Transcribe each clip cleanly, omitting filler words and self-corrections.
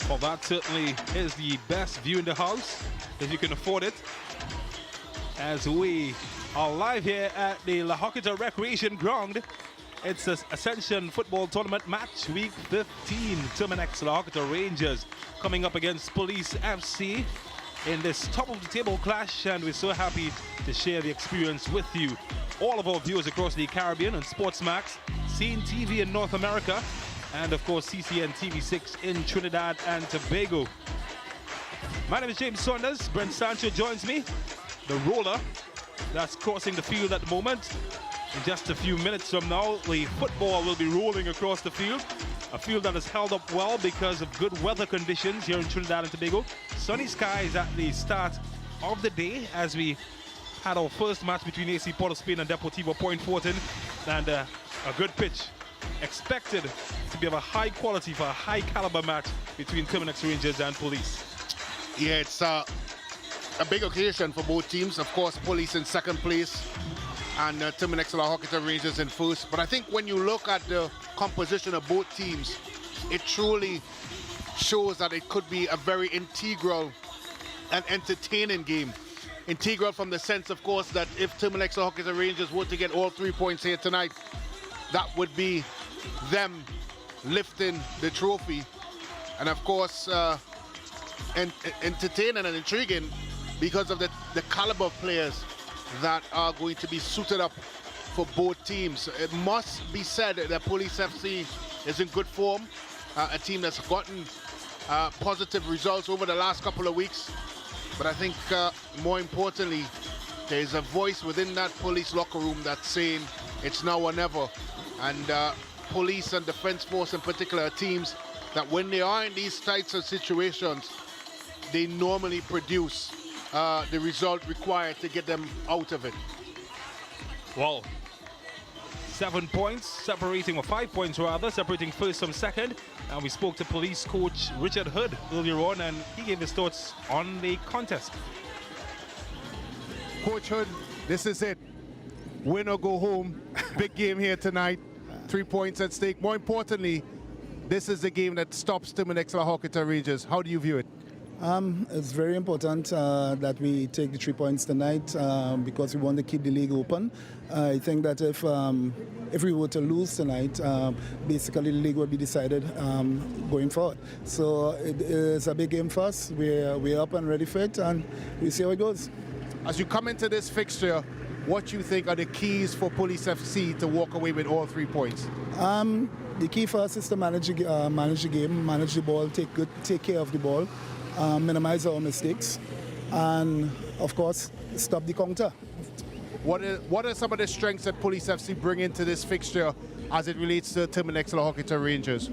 Well, that certainly is the best view in the house, if you can afford it. As we are live here at the La Horquetta Recreation Ground. It's the Ascension Football Tournament match week 15. Terminix La Horquetta Rangers coming up against Police FC in this top of the table clash, and we're so happy to share the experience with you. All of our viewers across the Caribbean on Sportsmax, Scene TV in North America, and of course CCN TV6 in Trinidad and Tobago. My name is James Saunders. Brent Sancho joins me. The roller that's crossing the field at the moment. In just a few minutes from now, the football will be rolling across the field. A field that has held up well because of good weather conditions here in Trinidad and Tobago. Sunny skies at the start of the day as we had our first match between AC Port of Spain and Deportivo Point Fortin, and a good pitch expected to be of a high quality for a high caliber match between Terminix Rangers and Police. Yeah, it's a big occasion for both teams. Of course, Police in second place and Terminix La Horquetta Rangers in first. But I think when you look at the composition of both teams, it truly shows that it could be a very integral and entertaining game. Integral from the sense, of course, that if Terminix La Horquetta Rangers were to get all 3 points here tonight, that would be them lifting the trophy. And of course, entertaining and intriguing because of the caliber of players that are going to be suited up for both teams. It must be said that Police FC is in good form, a team that's gotten positive results over the last couple of weeks. But I think more importantly, there's a voice within that Police locker room that's saying it's now or never. And Police and Defence Force in particular are teams that when they are in these types of situations, they normally produce the result required to get them out of it. Well, 7 points separating, or 5 points rather, separating first from second. And we spoke to Police coach Richard Hood earlier on, and he gave his thoughts on the contest. Coach Hood, this is it. Win or go home. Big game here tonight. 3 points at stake. More importantly, this is the game that stops Terminix La Horquetta Rangers. How do you view it? It's very important that we take the 3 points tonight because we want to keep the league open. I think that if we were to lose tonight, basically the league would be decided going forward. So it is a big game for us. We're up and ready for it, and we see how it goes. As you come into this fixture, what you think are the keys for Police FC to walk away with all 3 points? The key for us is to manage the game, manage the ball, take care of the ball. Minimize our mistakes, and of course stop the counter. What are some of the strengths that Police FC bring into this fixture as it relates to Terminix La Horquetta Rangers?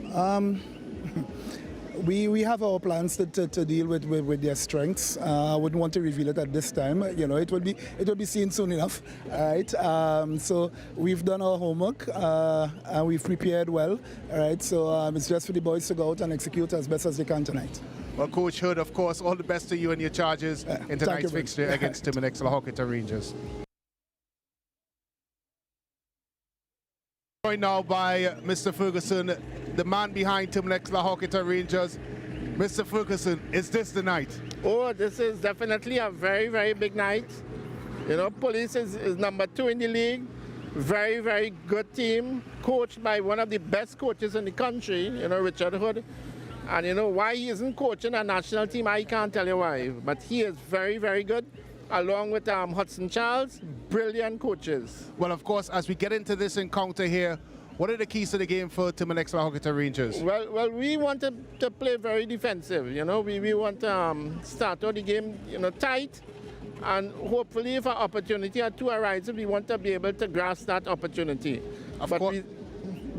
We have our plans to deal with their strengths. I wouldn't want to reveal it at this time. You know, it will be seen soon enough. All right. So we've done our homework and we've prepared well. All right. So it's just for the boys to go out and execute as best as they can tonight. Well, Coach Hood, of course, all the best to you and your charges in tonight's fixture against Terminix La Horquetta Rangers. Joined now by Mr. Ferguson, the man behind Terminix La Horquetta Rangers. Mr. Ferguson, is this the night? Oh, this is definitely a very, very big night. You know, Police is number 2 in the league. Very, very good team, coached by one of the best coaches in the country, you know, Richard Hood. And you know why he isn't coaching a national team, I can't tell you why. But he is very, very good, along with Hudson Charles, brilliant coaches. Well, of course, as we get into this encounter here, what are the keys to the game for Terminix La Horquetta Rangers? Well, we want to play very defensive. You know, we want to start out the game, you know, tight, and hopefully, if an opportunity or two arises, we want to be able to grasp that opportunity.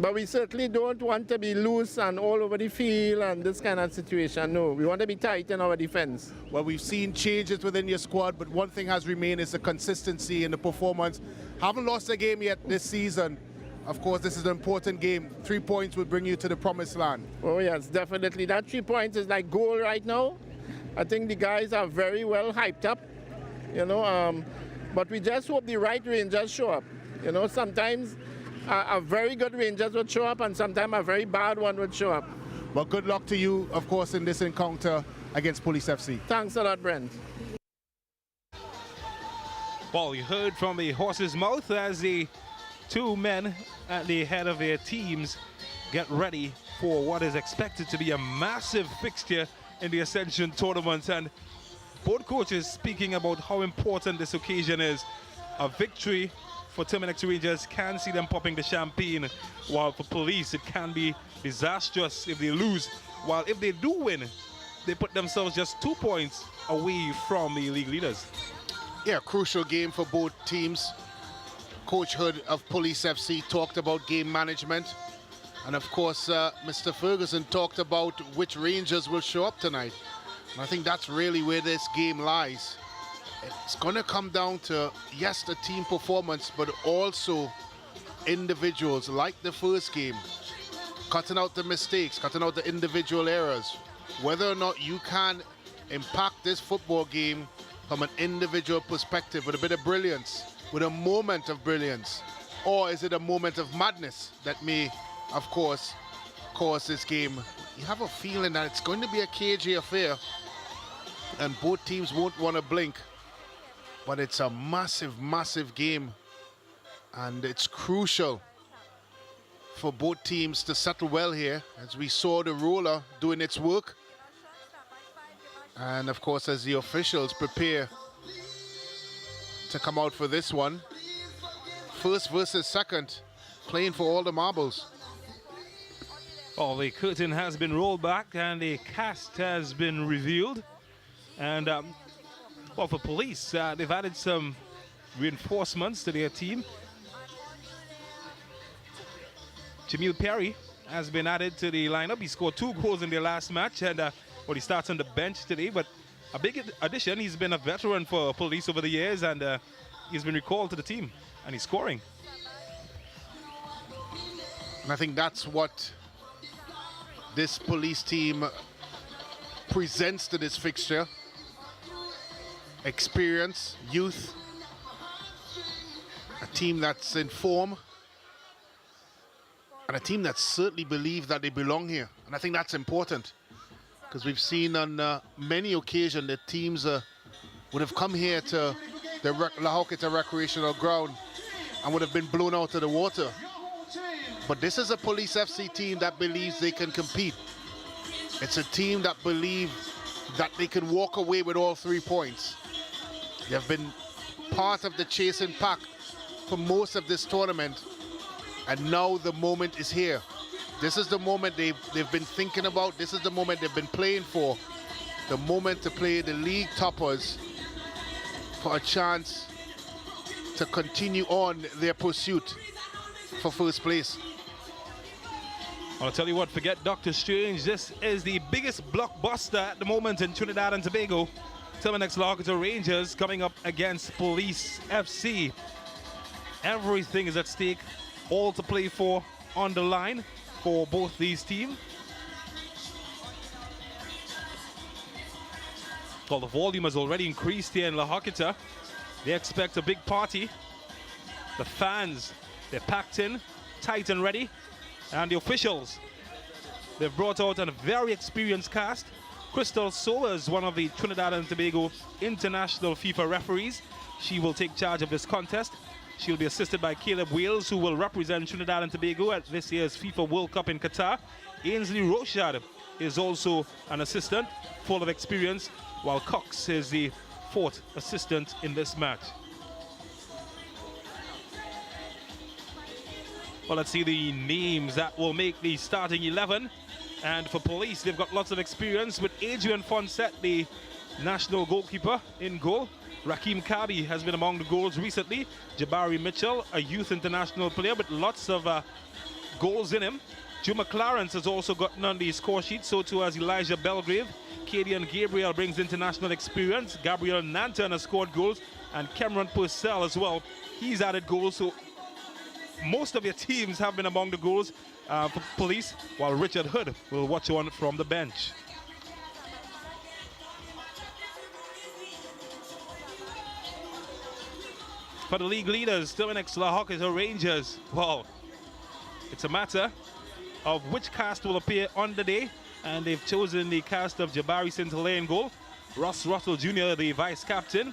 But we certainly don't want to be loose and all over the field and this kind of situation. No, we want to be tight in our defense. Well, we've seen changes within your squad, but one thing has remained is the consistency in the performance. Haven't lost a game yet this season. Of course, this is an important game. 3 points will bring you to the promised land. Oh, yes, definitely. That 3 points is like goal right now. I think the guys are very well hyped up, you know, but we just hope the right Rangers show up. You know, sometimes a very good Rangers would show up and sometimes a very bad one would show up. But good luck to you, of course, in this encounter against Police FC. Thanks a lot, Brent. Well, you heard from the horse's mouth as the two men at the head of their teams get ready for what is expected to be a massive fixture in the Ascension tournament. And both coaches speaking about how important this occasion is. A victory for Terminix Rangers can see them popping the champagne, while for Police it can be disastrous if they lose. While if they do win, they put themselves just 2 points away from the league leaders. Yeah, crucial game for both teams. Coach Hood of Police FC talked about game management. And of course, Mr. Ferguson talked about which Rangers will show up tonight. And I think that's really where this game lies. It's going to come down to, yes, the team performance, but also individuals, like the first game. Cutting out the mistakes, cutting out the individual errors. Whether or not you can impact this football game from an individual perspective with a bit of brilliance, with a moment of brilliance, or is it a moment of madness that may, of course, cause this game? You have a feeling that it's going to be a cagey affair and both teams won't want to blink, but it's a massive, massive game, and it's crucial for both teams to settle well here, as we saw the roller doing its work. And of course, as the officials prepare to come out for this one, first versus second, playing for all the marbles. Well, the curtain has been rolled back and the cast has been revealed. And well, for Police, they've added some reinforcements to their team. Jamil Perry has been added to the lineup. He scored 2 goals in their last match, and well, he starts on the bench today. But a big addition, he's been a veteran for Police over the years, and he's been recalled to the team, and he's scoring. And I think that's what this Police team presents to this fixture. Experience, youth, a team that's in form, and a team that certainly believe that they belong here. And I think that's important, because we've seen on many occasions that teams would have come here to the La Horquetta recreational ground and would have been blown out of the water. But this is a Police FC team that believes they can compete. It's a team that believes that they can walk away with all 3 points. They have been part of the chasing pack for most of this tournament, and now the moment is here. This is the moment they've been thinking about. This is the moment they've been playing for. The moment to play the league toppers for a chance to continue on their pursuit for first place. I'll tell you what, forget Doctor Strange. This is the biggest blockbuster at the moment in Trinidad and Tobago. Terminix La Horquetta Rangers coming up against Police FC. Everything is at stake, all to play for on the line for both these teams. Well, the volume has already increased here in La Horquetta. They expect a big party. The fans, they're packed in, tight and ready. And the officials, they've brought out a very experienced cast. Crystal Sola is one of the Trinidad and Tobago international FIFA referees. She will take charge of this contest. She'll be assisted by Caleb Wales, who will represent Trinidad and Tobago at this year's FIFA World Cup in Qatar. Ainsley Rochard is also an assistant, full of experience, while Cox is the 4th assistant in this match. Well, let's see the names that will make the starting 11. And for Police, they've got lots of experience with Adrian Fonset, the national goalkeeper, in goal. Raheem Kabi has been among the goals recently. Jabari Mitchell, a youth international player with lots of goals in him. Juma Clarence has also gotten on the score sheet, so too has Elijah Belgrave. Cadian Gabriel brings international experience. Gabriel Nanton has scored goals, and Cameron Purcell as well. He's added goals, so most of your teams have been among the goals for Police, while Richard Hood will watch on from the bench. For the league leaders, Terminix La Horquetta Rangers, well, it's a matter of which cast will appear on the day. And they've chosen the cast of Jabari St-Hilaire in goal. Ross Russell Jr., the vice captain,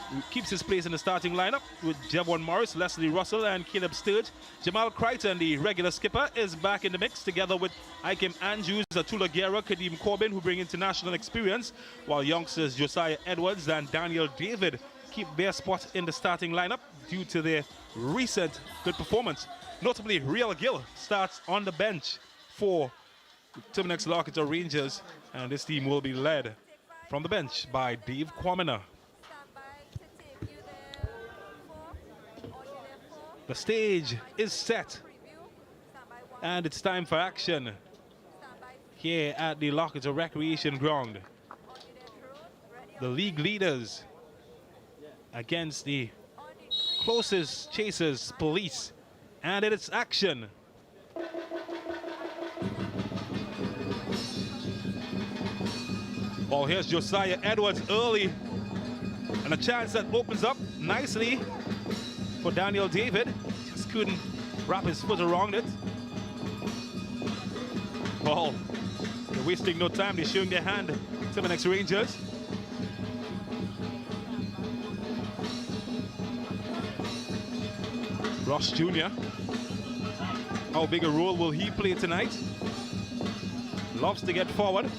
who keeps his place in the starting lineup with Javon Morris, Leslie Russell, and Caleb Sturge. Jamal Crichton, the regular skipper, is back in the mix together with Ikem Andrews, Atula Guerra, Kadeem Corbin, who bring international experience, while youngsters Josiah Edwards and Daniel David keep their spot in the starting lineup due to their recent good performance. Notably, Real Gill starts on the bench for Terminix La Horquetta Rangers, and this team will be led from the bench by Dave Kwamina. The stage is set, and it's time for action here at the La Horquetta Recreation Ground. The league leaders against the closest chasers, Police, and it's action. Well, here's Josiah Edwards early, and a chance that opens up nicely for Daniel David. Just couldn't wrap his foot around it. Well, they're wasting no time. They're showing their hand to the next Rangers. Ross Jr. How big a role will he play tonight? Loves to get forward.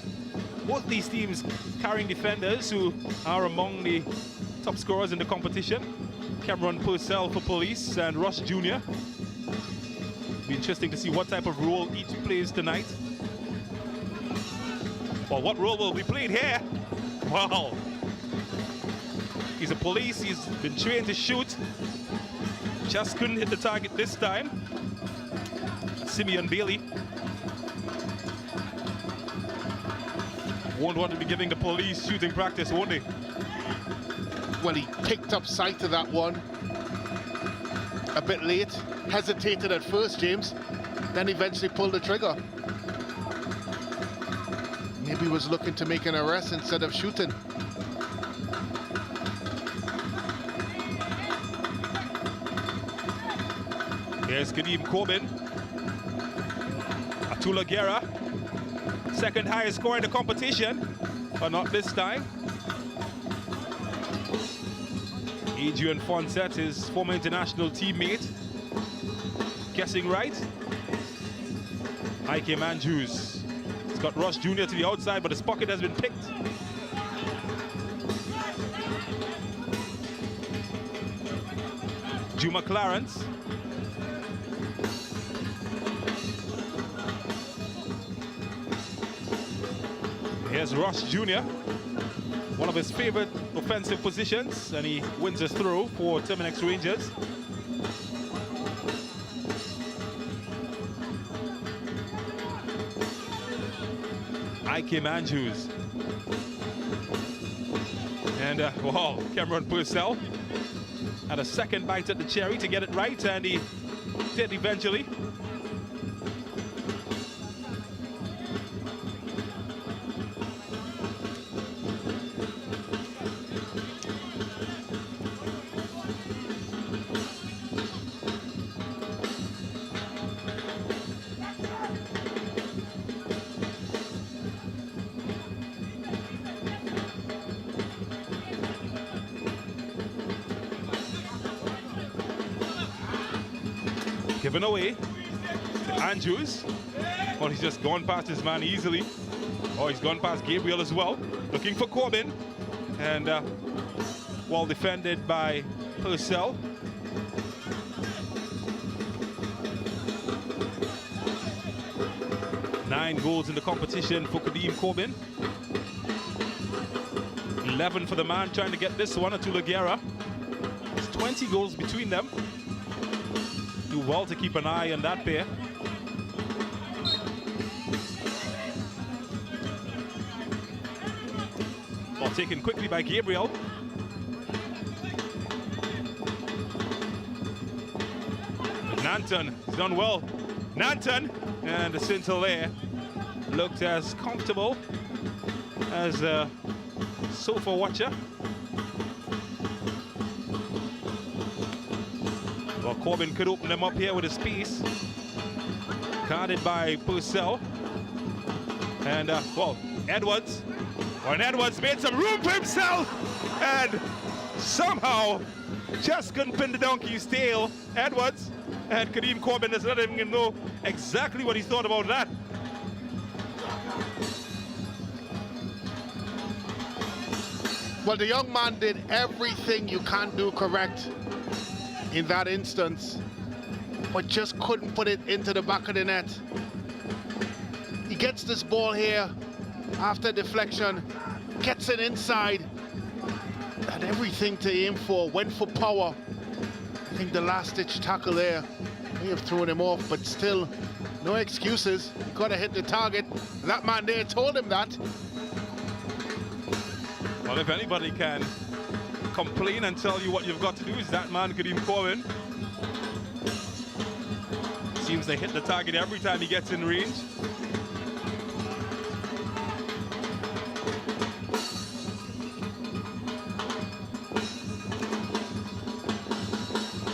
Both these teams carrying defenders who are among the top scorers in the competition. Cameron Purcell for Police and Ross Jr. Be interesting to see what type of role each plays tonight. Well, what role will be played here? Wow. He's a Police, he's been trained to shoot. Just couldn't hit the target this time. Simeon Bailey won't want to be giving the Police shooting practice, won't they? Well, he picked up sight of that one a bit late, hesitated at first, James, then eventually pulled the trigger. Maybe he was looking to make an arrest instead of shooting. Here's Kadeem Corbin. Atula Guerra, second highest score in the competition, but not this time. Adrian Fonset, his former international teammate. Guessing right. Ikem Andrews. It's got Ross Jr. to the outside, but his pocket has been picked. Juma Clarence. Here's Ross Jr., one of his favorite offensive positions, and he wins his throw for Terminix Rangers. Ikem Andrews. And, wow, Cameron Purcell had a second bite at the cherry to get it right, and he did eventually. Given away to Andrews. Well, he's just gone past his man easily. Oh, he's gone past Gabriel as well. Looking for Corbin. And well defended by Purcell. Nine goals in the competition for Kadeem Corbin. 11 for the man trying to get this one, Atula Guerra. There's 20 goals between them. Do well to keep an eye on that pair. Ball taken quickly by Gabriel. Nanton, he's done well. Nanton and the St-Hilaire looked as comfortable as a sofa watcher. Well, Corbin could open them up here with his piece. Guarded by Purcell. And, well, Edwards made some room for himself and somehow just couldn't pin the donkey's tail. Edwards, and Kadeem Corbin does not even know exactly what he thought about that. Well, the young man did everything you can't do correct in that instance, but just couldn't put it into the back of the net. He gets this ball here after deflection, gets it inside, had everything to aim for, went for power. I think the last-ditch tackle there may have thrown him off, but still, no excuses. He got to hit the target. That man there told him that. Well, if anybody can complain and tell you what you've got to do, is that man, Kadeem Corbin. Seems to hit the target every time he gets in range.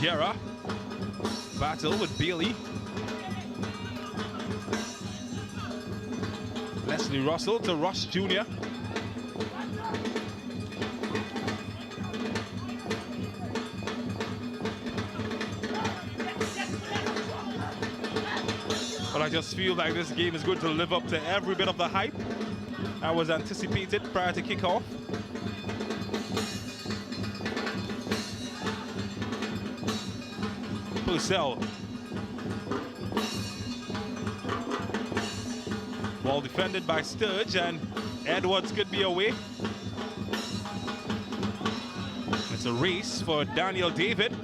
Guerra, battle with Bailey. Leslie Russell to Rush Jr. But I just feel like this game is going to live up to every bit of the hype that was anticipated prior to kickoff. Purcell. Ball defended by Sturge, and Edwards could be away. It's a race for Daniel David.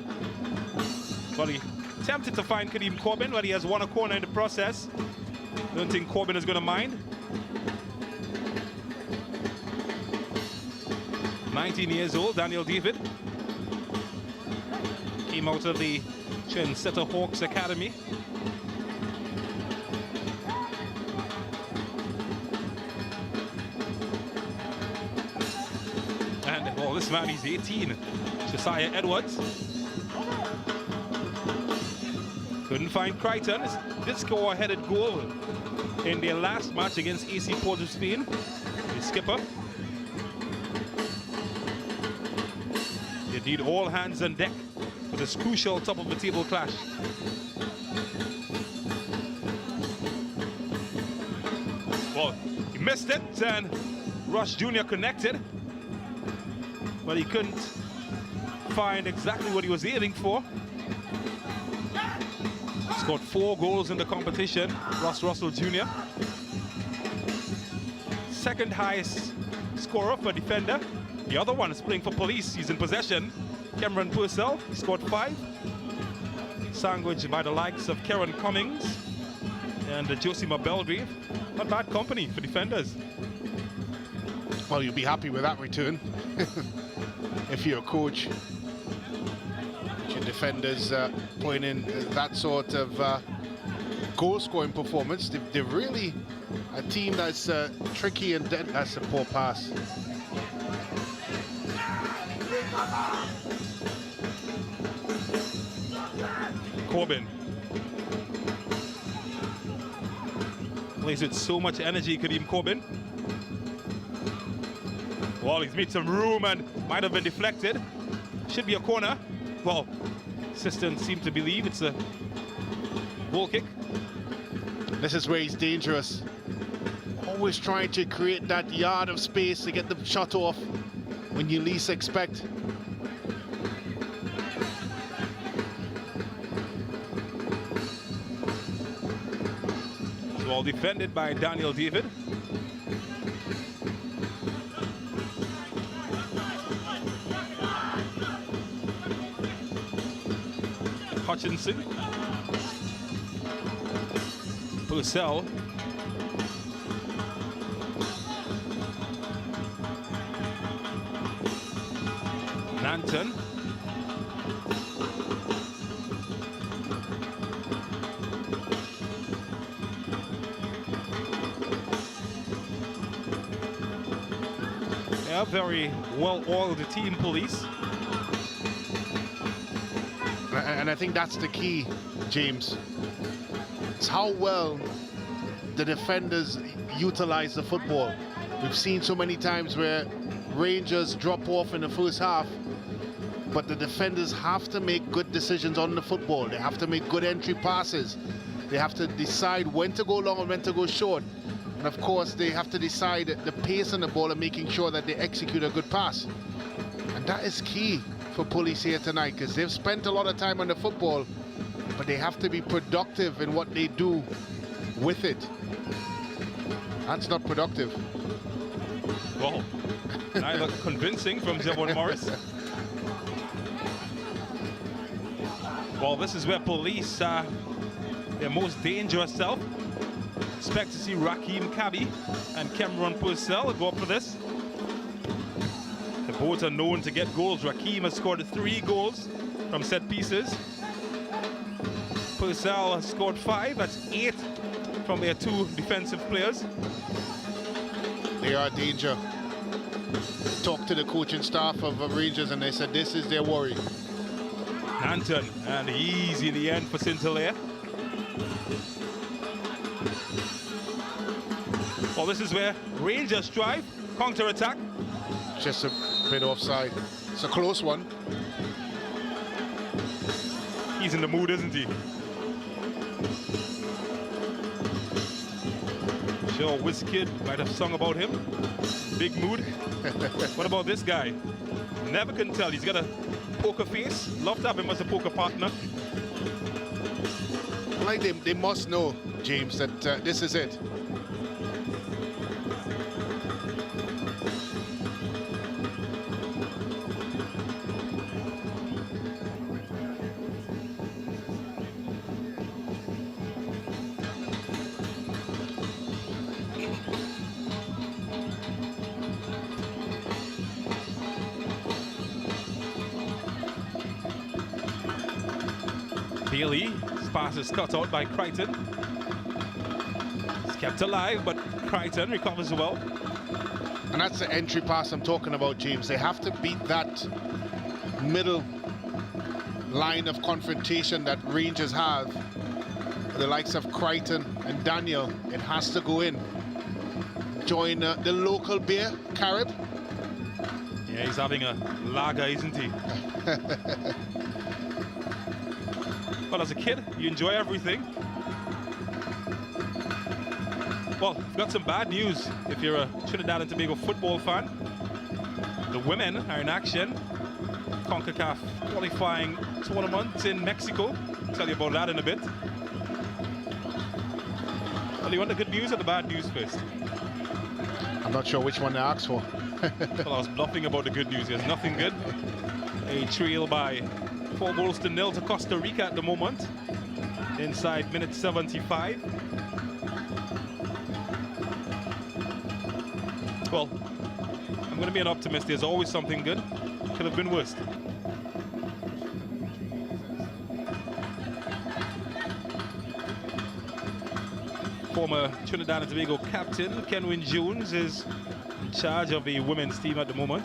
But he attempted to find Kadeem Corbin, but he has won a corner in the process. Don't think Corbin is going to mind. 19 years old, Daniel David. Came out of the Trendsetter Hawks Academy. And, well, this man, he's 18. Josiah Edwards. Couldn't find Crichton. Did score a headed goal in their last match against AC Port of Spain. The skipper. They need all hands on deck for this crucial top of the table clash. Well, he missed it, and Rush Jr. connected, but he couldn't find exactly what he was aiming for. Scored 4 goals in the competition, Ross Russell Jr. Second highest scorer for defender. The other one is playing for Police. He's in possession. Cameron Purcell, he scored 5. Sandwiched by the likes of Karen Cummings and Josimar Belgrave. Not bad company for defenders. Well, you'll be happy with that return if you're a coach. Your defenders putting in that sort of goal-scoring performance. They're really a team that's tricky, and that's a poor pass. Corbin plays with so much energy, Kadeem Corbin. Well, he's made some room and might have been deflected. Should be a corner. Well, assistants seem to believe it's a goal kick. This is where he's dangerous. Always trying to create that yard of space to get the shot off when you least expect. Well defended by Daniel David. Hutchinson. Purcell. Nanton. Yeah, very well-oiled team, Police. And I think that's the key, James. It's how well the defenders utilize the football. We've seen so many times where Rangers drop off in the first half, but the defenders have to make good decisions on the football. They have to make good entry passes. They have to decide when to go long and when to go short. And of course, they have to decide the pace on the ball and making sure that they execute a good pass. And that is key for Police here tonight, because they've spent a lot of time on the football, but they have to be productive in what they do with it. That's not productive. Well, neither convincing from Javon Morris. Well, this is where Police are their most dangerous self. Expect to see Raheem Kabi and Cameron Purcell go up for this. The both are known to get goals. Raheem has scored 3 goals from set pieces. Purcell has scored 5. That's 8 from their 2 defensive players. They are danger. Talked to the coaching staff of Rangers and they said this is their worry. Nanton, and easy in the end for St. Hilaire. Well, this is where Rangers strive, counter-attack. Just a bit offside. It's a close one. He's in the mood, isn't he? Sure, Wizkid might have sung about him. Big mood. What about this guy? Never can tell. He's got a poker face. Love to have him as a poker partner. Like they must know, James, that this is it. Bailey, his pass is cut out by Crichton. He's kept alive, but Crichton recovers well. And that's the entry pass I'm talking about, James. They have to beat that middle line of confrontation that Rangers have. The likes of Crichton and Daniel, it has to go in. Join the local beer, Carib. Yeah, he's having a lager, isn't he? Well, as a kid, you enjoy everything. Well, we've got some bad news if you're a Trinidad and Tobago football fan. The women are in action. CONCACAF qualifying tournament in Mexico. I'll tell you about that in a bit. Well, you want the good news or the bad news first? I'm not sure which one to ask for. Well, I was bluffing about the good news. There's nothing good. A trail by 4-0 to Costa Rica at the moment. Inside minute 75. Well, I'm going to be an optimist. There's always something good. Could have been worse. Former Trinidad and Tobago captain Kenwin Jones is in charge of the women's team at the moment.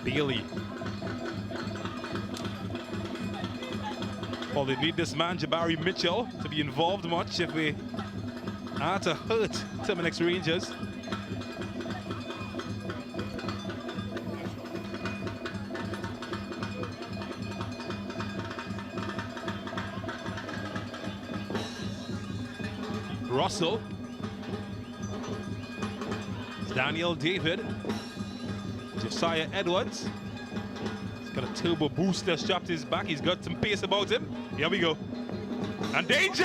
Bailey. Well, they need this man, Jabari Mitchell, to be involved much if they are to hurt Terminix Rangers. Russell. Daniel David. Josiah Edwards. He's got a turbo booster strapped to his back. He's got some pace about him. Here we go. And danger!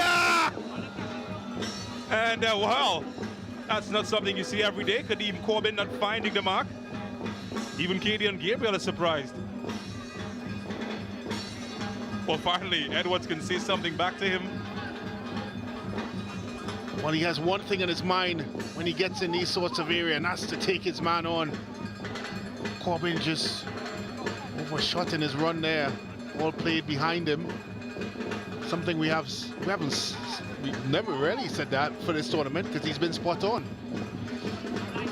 And wow, that's not something you see every day. Kadeem Corbin not finding the mark. Even Katie and Gabriel are surprised. Well, finally, Edwards can say something back to him. Well, he has one thing in his mind when he gets in these sorts of areas, and that's to take his man on. Corbin just overshot in his run there. All played behind him. Something we've never really said that for this tournament, because he's been spot on.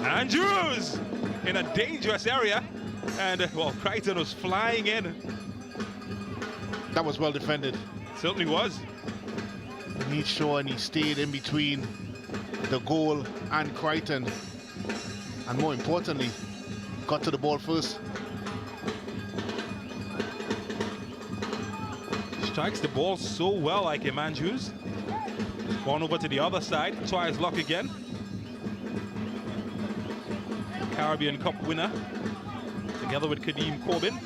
Andrews in a dangerous area. And, well, Crichton was flying in. That was well defended. Certainly was. He made sure and he stayed in between the goal and Crichton. And more importantly, got to the ball first. Strikes the ball so well, like Andrews. Gone over to the other side, try his luck again. Caribbean Cup winner, together with Kadeem Corbin.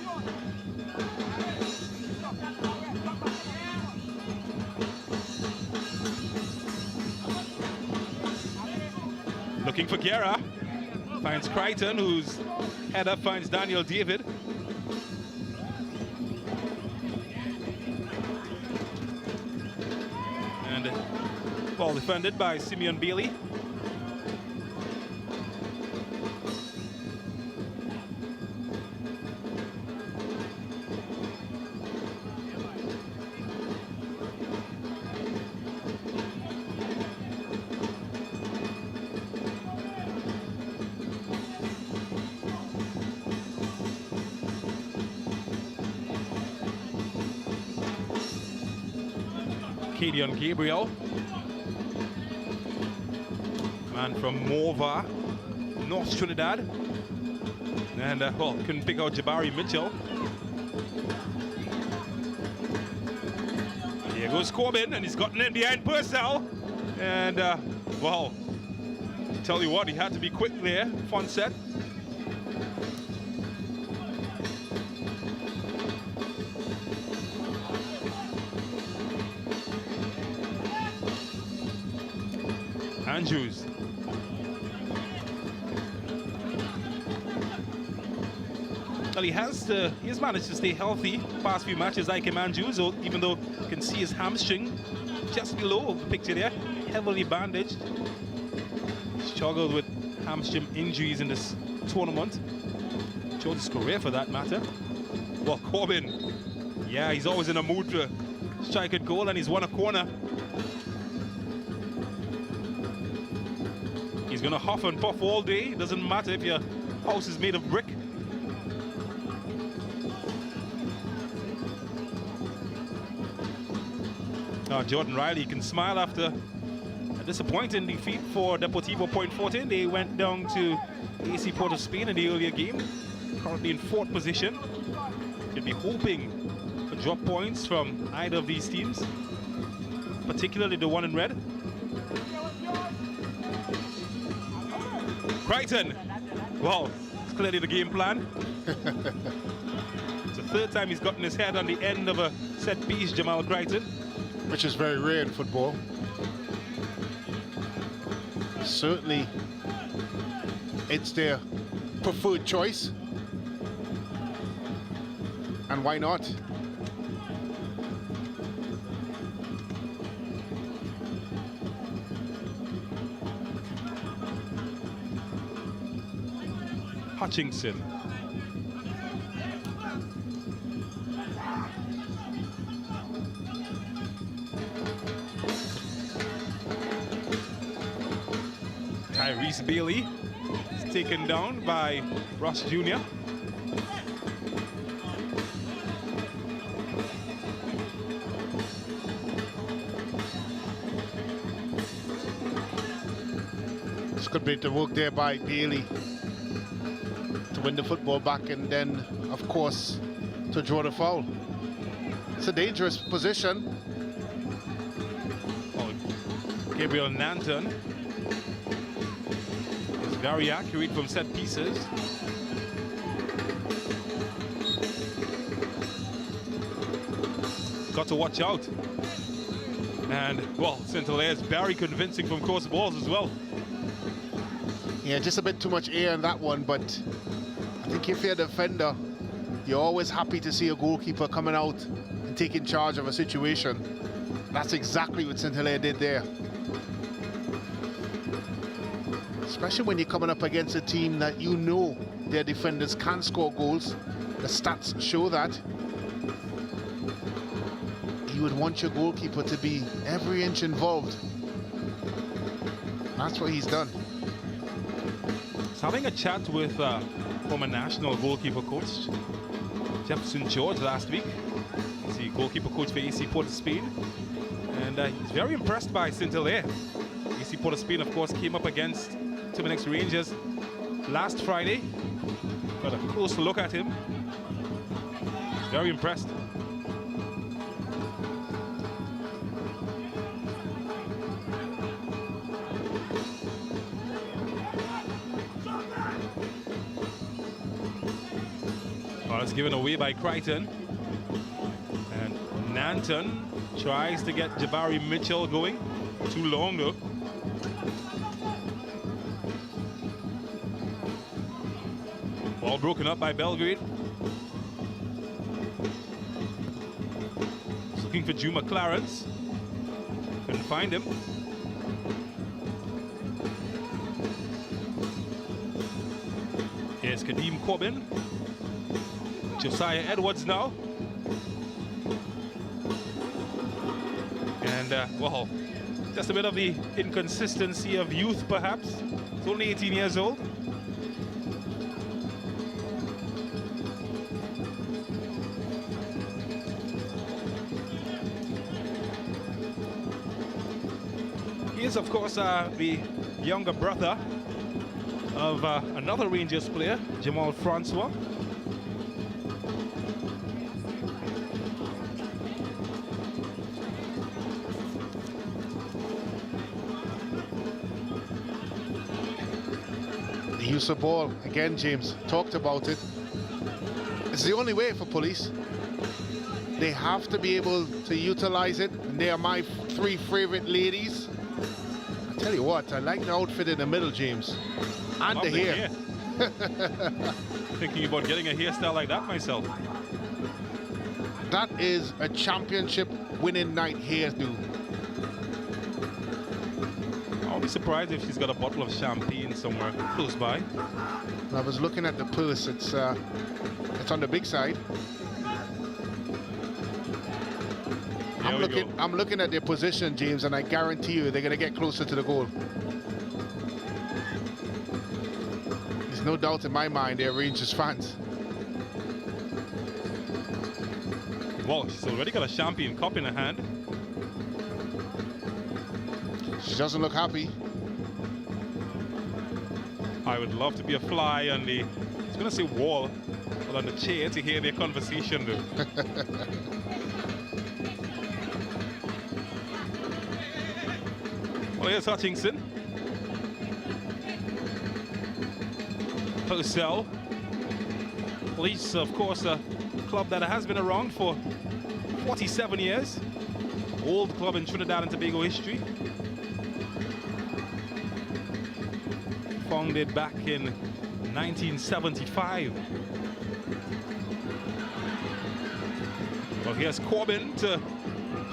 Looking for Guerra. Finds Crichton, whose header finds Daniel David. And ball defended by Simeon Bailey. Cadian Gabriel, man from Morva, North Trinidad, and well, couldn't pick out Jabari Mitchell. Here goes Corbin, and he's gotten in behind Purcell, and well, tell you what, he had to be quick there. Fun set. Andrews. Well, he has managed to stay healthy past few matches, like Andrews, even though you can see his hamstring just below the picture there, heavily bandaged. Struggled with hamstring injuries in this tournament. Throughout his career, for that matter. Well, Corbin, yeah, he's always in a mood to strike a goal, and he's won a corner. He's gonna huff and puff all day. Doesn't matter if your house is made of brick. Jordan Riley can smile after a disappointing defeat for Deportivo Point Fortin. They went down to AC Port of Spain in the earlier game. Currently in 4th position. You'd be hoping to drop points from either of these teams, particularly the one in red. Crichton, well, it's clearly the game plan. It's the 3rd time he's gotten his head on the end of a set piece, Jamal Crichton. Which is very rare in football. Certainly, it's their preferred choice. And why not? Hutchinson. Tyrese Bailey is taken down by Ross Jr. It's good bit of work there by Bailey to win the football back, and then, of course, to draw the foul. It's a dangerous position. Oh, Gabriel Nanton is very accurate from set pieces. Got to watch out. And, well, St. Hilaire is very convincing from close balls as well. Yeah, just a bit too much air in that one, but I think if you're a defender, you're always happy to see a goalkeeper coming out and taking charge of a situation. That's exactly what St. Hilaire did there. Especially when you're coming up against a team that you know their defenders can score goals. The stats show that. You would want your goalkeeper to be every inch involved. That's what he's done. Having a chat with former national goalkeeper coach, Jefferson George, last week. He's the goalkeeper coach for AC Port of Spain. And he's very impressed by Saint-Hilaire. AC Port of Spain, of course, came up against Terminix Rangers last Friday. Got a close look at him. Very impressed. Well, it's given away by Crichton. And Nanton tries to get Jabari Mitchell going. Too long though. Ball broken up by Belgrade. He's looking for Juma Clarence. Couldn't find him. Here's Kadeem Corbin. Josiah Edwards now. And, well, just a bit of the inconsistency of youth, perhaps. He's only 18 years old. He is, of course, the younger brother of another Rangers player, Jamal Francois. The use of ball, again, James talked about it. It's the only way for police. They have to be able to utilize it, and they are my three favorite ladies. I tell you what, I like the outfit in the middle, James, and the hair. Thinking about getting a hairstyle like that myself. That is a championship winning night hairdo. I'll be surprised if she's got a bottle of champagne somewhere close by. I was looking at the purse. It's on the big side. I'm looking at their position, James, and I guarantee you they're going to get closer to the goal. There's no doubt in my mind they're Rangers fans. Well, she's already got a champagne cup in her hand. She doesn't look happy. I would love to be a fly on the, I was going to say wall, but on the chair to hear their conversation though. Well, here's Hutchinson. Purcell. Police, of course, a club that has been around for 47 years. Old club in Trinidad and Tobago history. Founded back in 1975. Well, here's Corbin to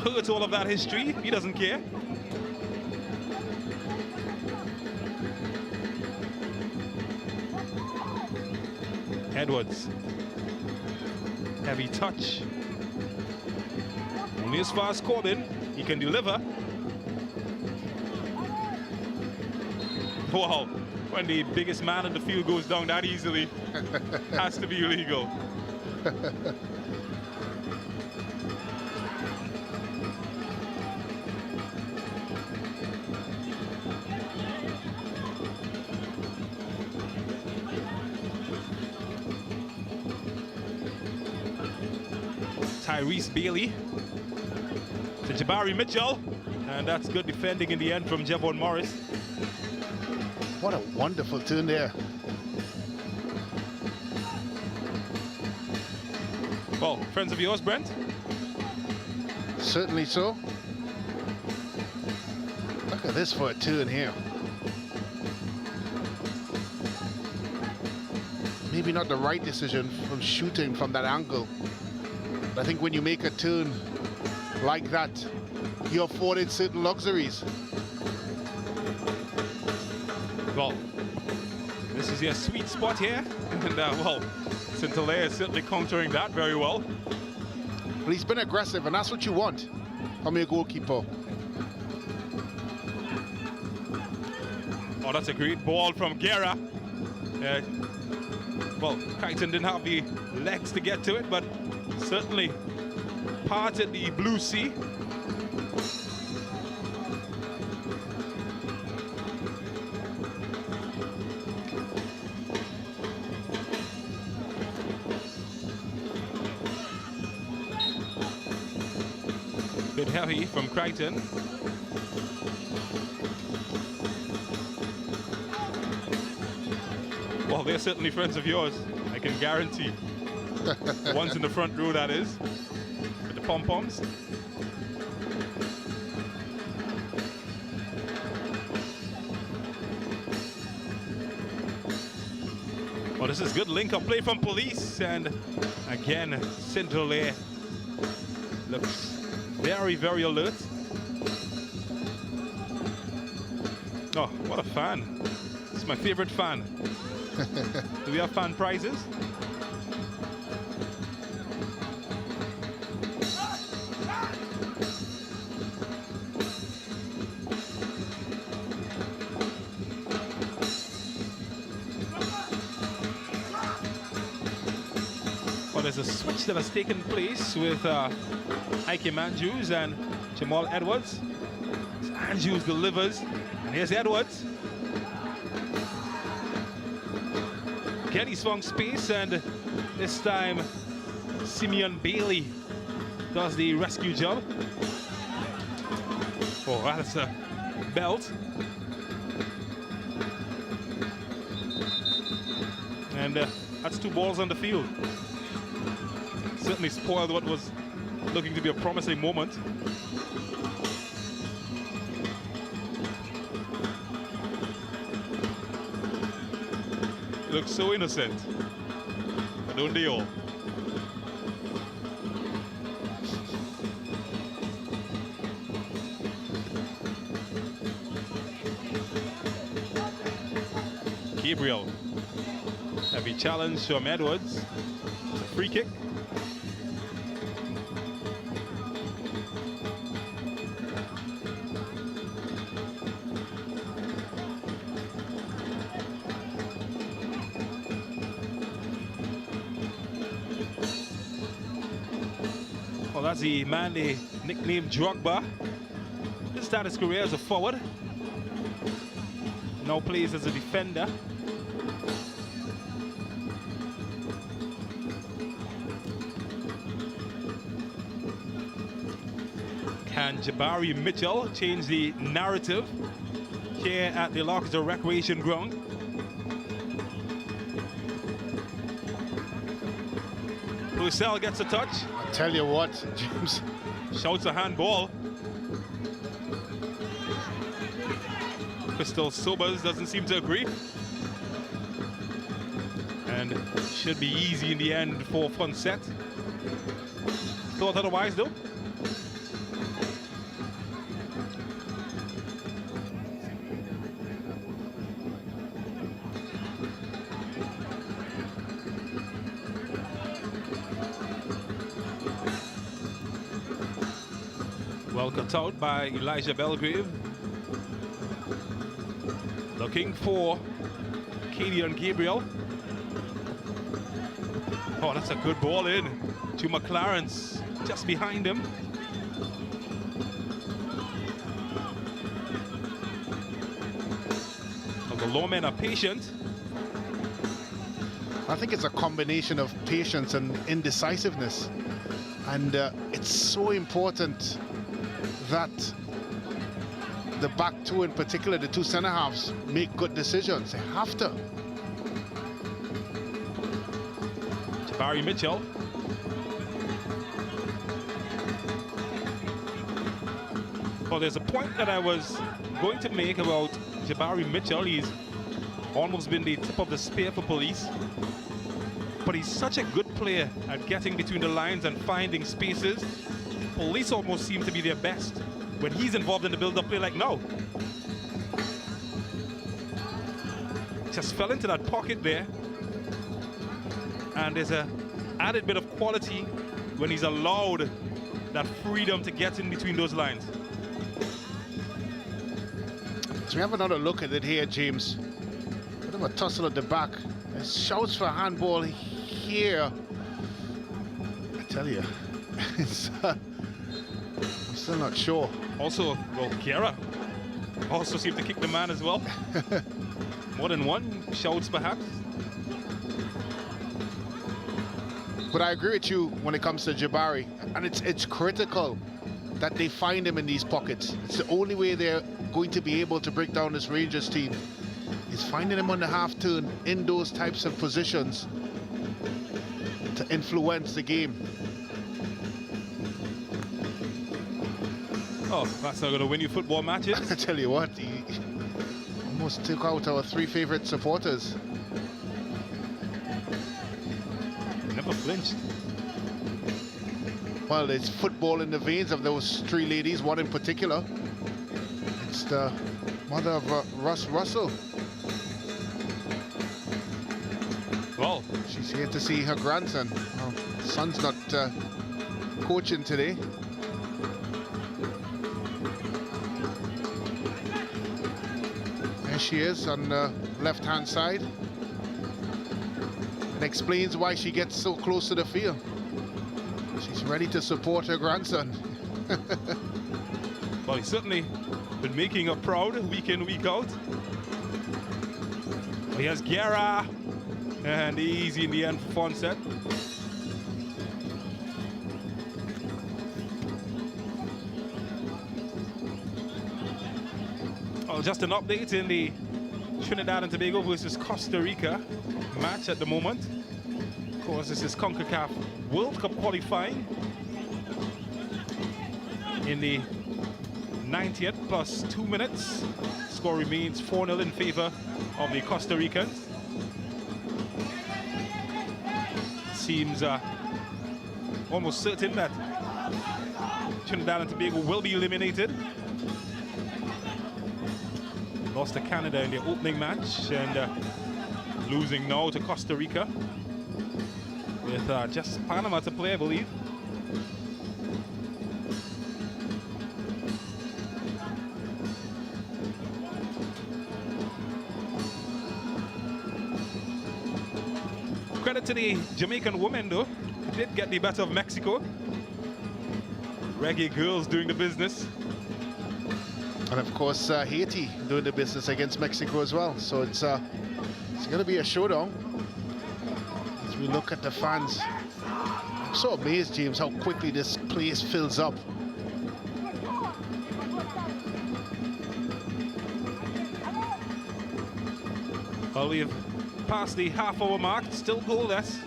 hurt all of that history. He doesn't care. Edwards. Heavy touch. Only as far as Corbin. He can deliver. Wow. When the biggest man in the field goes down that easily, has to be illegal. Tyrese Bailey to Jabari Mitchell, and that's good defending in the end from Javon Morris. What a wonderful turn there. Well, friends of yours, Brent? Certainly so. Look at this for a turn here. Maybe not the right decision from shooting from that angle. But I think when you make a turn like that, you're afforded certain luxuries. Well, this is your sweet spot here, and well, Saint-Hilaire is certainly countering that very well. Well, he's been aggressive, and that's what you want from your goalkeeper. Oh, that's a great ball from Guerra. Well, Crichton didn't have the legs to get to it, but certainly parted the blue sea. Bit heavy from Crichton. Well, they're certainly friends of yours, I can guarantee. The ones in the front row, that is, with the pom-poms. Well, this is good link-up play from Police, and again, Central there looks very, very alert. Oh, what a fan. This is my favorite fan. Do we have fan prizes? Well, there's a switch that has taken place with Ike Andrews and Jamal Edwards. Andrews delivers, and here's Edwards. Again, he's found space, and this time Simeon Bailey does the rescue job. Oh, that's a belt. And that's 2 balls on the field. Certainly spoiled what was looking to be a promising moment. Looks so innocent, but don't they all? Gabriel, heavy challenge from Edwards. It's a free kick. Well, that's the man they nicknamed Drogba. He started his career as a forward. Now plays as a defender. Can Jabari Mitchell change the narrative here at the La Horquetta Recreation Ground? Purcell gets a touch. I tell you what, James. Shouts a handball. Crystal Sobers doesn't seem to agree. And should be easy in the end for Fonset. Thought otherwise, though. Well cut out by Elijah Belgrave. Looking for Kadian Gabriel. Oh, that's a good ball in to McLaren's just behind him. Well, the lawmen are patient. I think it's a combination of patience and indecisiveness. And it's so important that the back two, in particular, the 2 center halves, make good decisions. They have to. Jabari Mitchell. Well, there's a point that I was going to make about Jabari Mitchell. He's almost been the tip of the spear for Police. But he's such a good player at getting between the lines and finding spaces. Police almost seem to be their best when he's involved in the build-up play, like now. Just fell into that pocket there. And there's a added bit of quality when he's allowed that freedom to get in between those lines. So we have another look at it here, James. Bit of a tussle at the back. Shouts for handball here. I tell you, it's, I'm still not sure. Also, well, Kiara also seemed to kick the man as well. More than one shouts, perhaps. But I agree with you when it comes to Jabari, and it's critical that they find him in these pockets. It's the only way they're going to be able to break down this Rangers team, is finding him on the half turn in those types of positions to influence the game. Oh, that's not going to win you football matches. I tell you what, he almost took out our 3 favorite supporters. Never flinched. Well, it's football in the veins of those 3 ladies, one in particular. It's the mother of Russ Russell. Well, she's here to see her grandson. Well, son's not coaching today. There she is on the left-hand side. It explains why she gets so close to the field. She's ready to support her grandson. well, he's certainly been making her proud week in, week out. He has Guerra, and easy in the end for Fonset. Oh, just an update in the Trinidad and Tobago versus Costa Rica match at the moment. Of course, this is CONCACAF World Cup qualifying. In the 90th plus 2 minutes, score remains 4-0 in favor of the Costa Ricans. Seems almost certain that Trinidad and Tobago will be eliminated. Lost to Canada in the opening match and losing now to Costa Rica with just Panama to play, I believe. Credit to the Jamaican women, though. They did get the better of Mexico. Reggae girls doing the business. And of course, Haiti doing the business against Mexico as well. So it's going to be a showdown. As we look at the fans, I'm so amazed, James, how quickly this place fills up. Well, we've passed the half-hour mark, still goalless.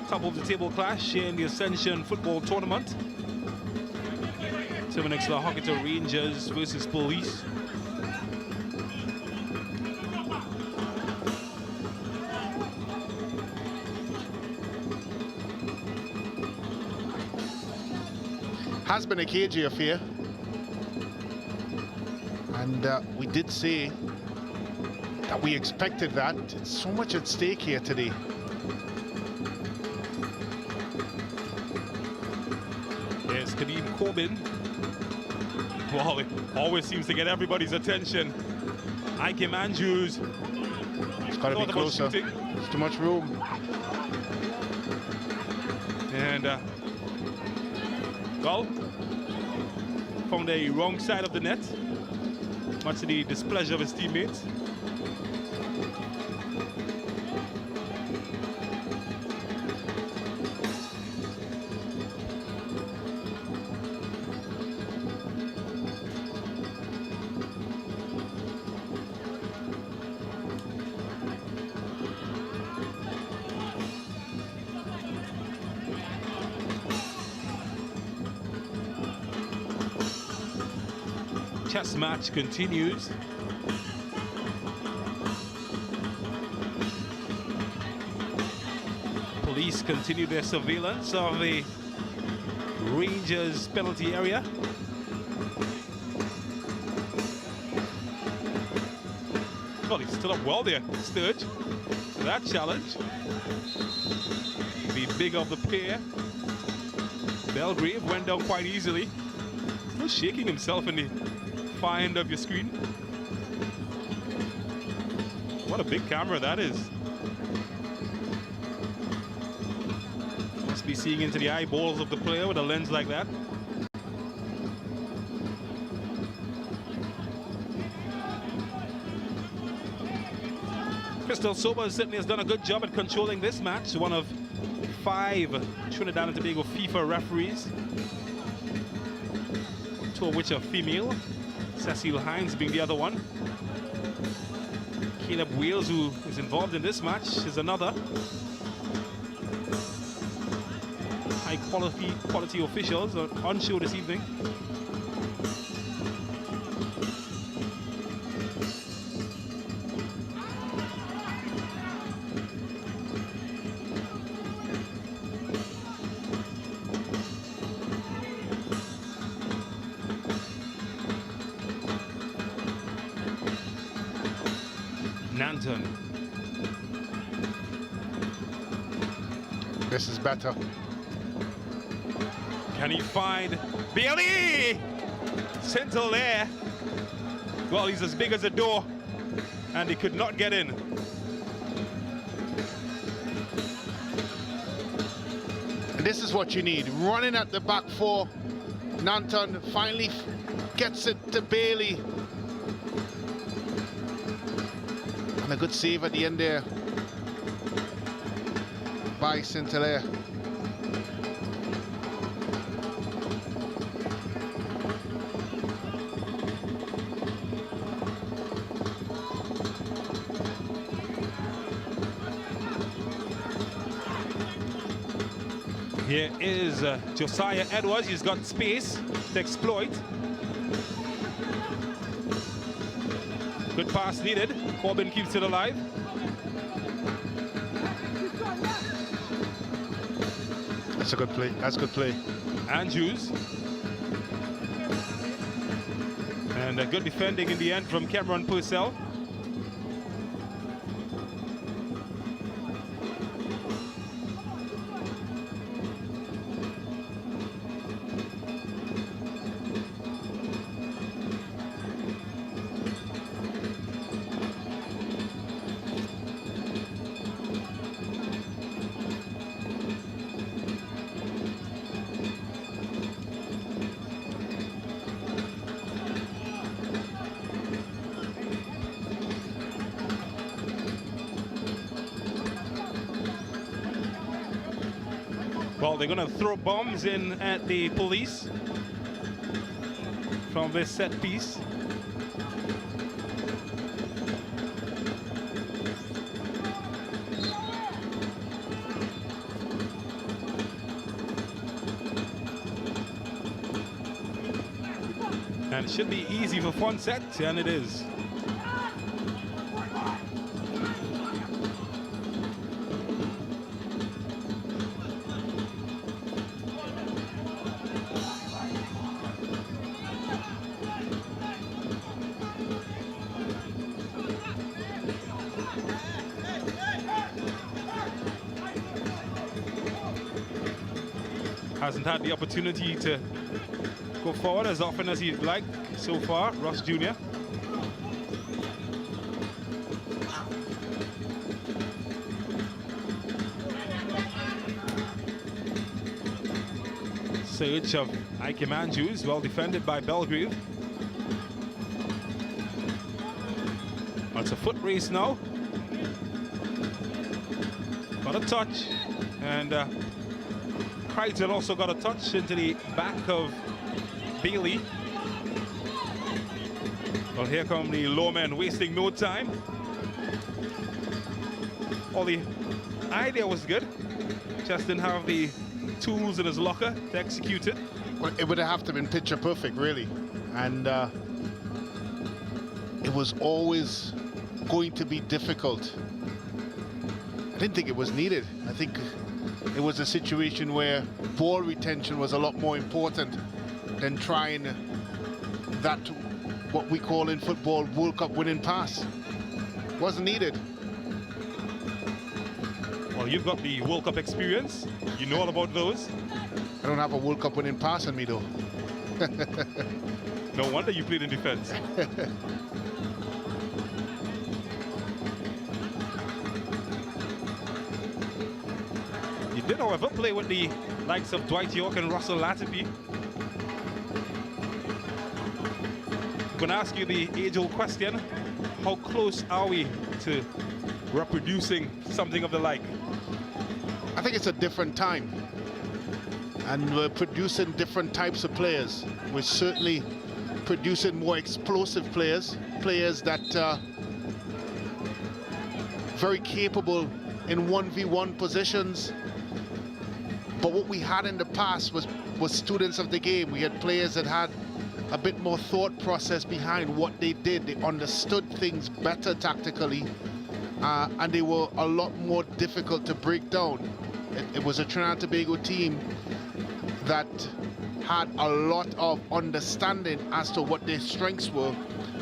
Top of the table clash in the Ascension football tournament. Terminix La Horquetta Rangers versus Police. Has been a cagey affair. And we did say that we expected that. It's so much at stake here today. Yes, Kadeem Corbin. Well, it always seems to get everybody's attention. Ike Andrews. It's got to be closer. There's too much room. And, well, from the wrong side of the net, much to the displeasure of his teammates. Chess match continues. Police continue their surveillance of the Rangers penalty area. Well, he's still up well there, Sturge. So that challenge. The big of the pair. Belgrave went down quite easily. Still shaking himself in the far end of your screen. What a big camera that is. be seeing into the eyeballs of the player with a lens like that. Crystal Sober certainly has done a good job at controlling this match. One of 5 Trinidad and Tobago FIFA referees, 2 of which are female. Cecile Hines being the other one. Caleb Wales, who is involved in this match, is another. High quality officials are on show this evening. Nanton. This is better. Can he find Bailey? Central there. Well, he's as big as a door, and he could not get in. And this is what you need. Running at the back 4. Nanton finally gets it to Bailey. And a good save at the end there by Saint-Hilaire. Here is Josiah Edwards. He's got space to exploit. Good pass needed. Corbin keeps it alive. That's a good play. That's a good play. Andrews. And a good defending in the end from Cameron Purcell. Well, they're going to throw bombs in at the police from this set piece. And it should be easy for Fonset, and it is. Hasn't had the opportunity to go forward as often as he'd like so far, Ross Jr. Search of Ike Andrews, well defended by Belgrave. Well, it's a foot race now. Got a touch, and Crichton also got a touch into the back of Bailey. Well, here come the low men, wasting no time. Well, the idea was good, just didn't have the tools in his locker to execute it. Well, it would have to have been picture perfect, really. And it was always going to be difficult. I didn't think it was needed. I think it was a situation where ball retention was a lot more important than trying that, what we call in football, World Cup winning pass. Wasn't needed. Well, you've got the World Cup experience. You know all about those. I don't have a World Cup winning pass on me, though. No wonder you played in defense. did, however, play with the likes of Dwight York and Russell Latterby. I'm going to ask you the age-old question. How close are we to reproducing something of the like? I think it's a different time. And we're producing different types of players. We're certainly producing more explosive players, players that are very capable in 1v1 positions. But what we had in the past was students of the game. We had players that had a bit more thought process behind what they did. They understood things better tactically, and they were a lot more difficult to break down. It was a Trinidad and Tobago team that had a lot of understanding as to what their strengths were,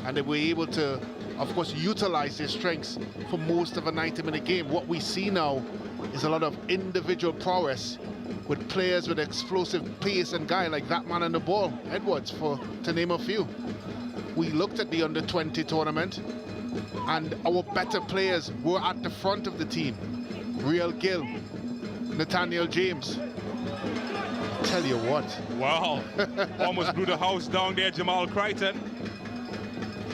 and they were able to, of course, utilize their strengths for most of a 90-minute game. What we see now is a lot of individual prowess with players with explosive pace and guy like that man on the ball, Edwards, to name a few. We looked at the under-20 tournament, and our better players were at the front of the team. Real Gill, Nathaniel James. Tell you what. Wow, almost blew the house down there, Jamal Crichton.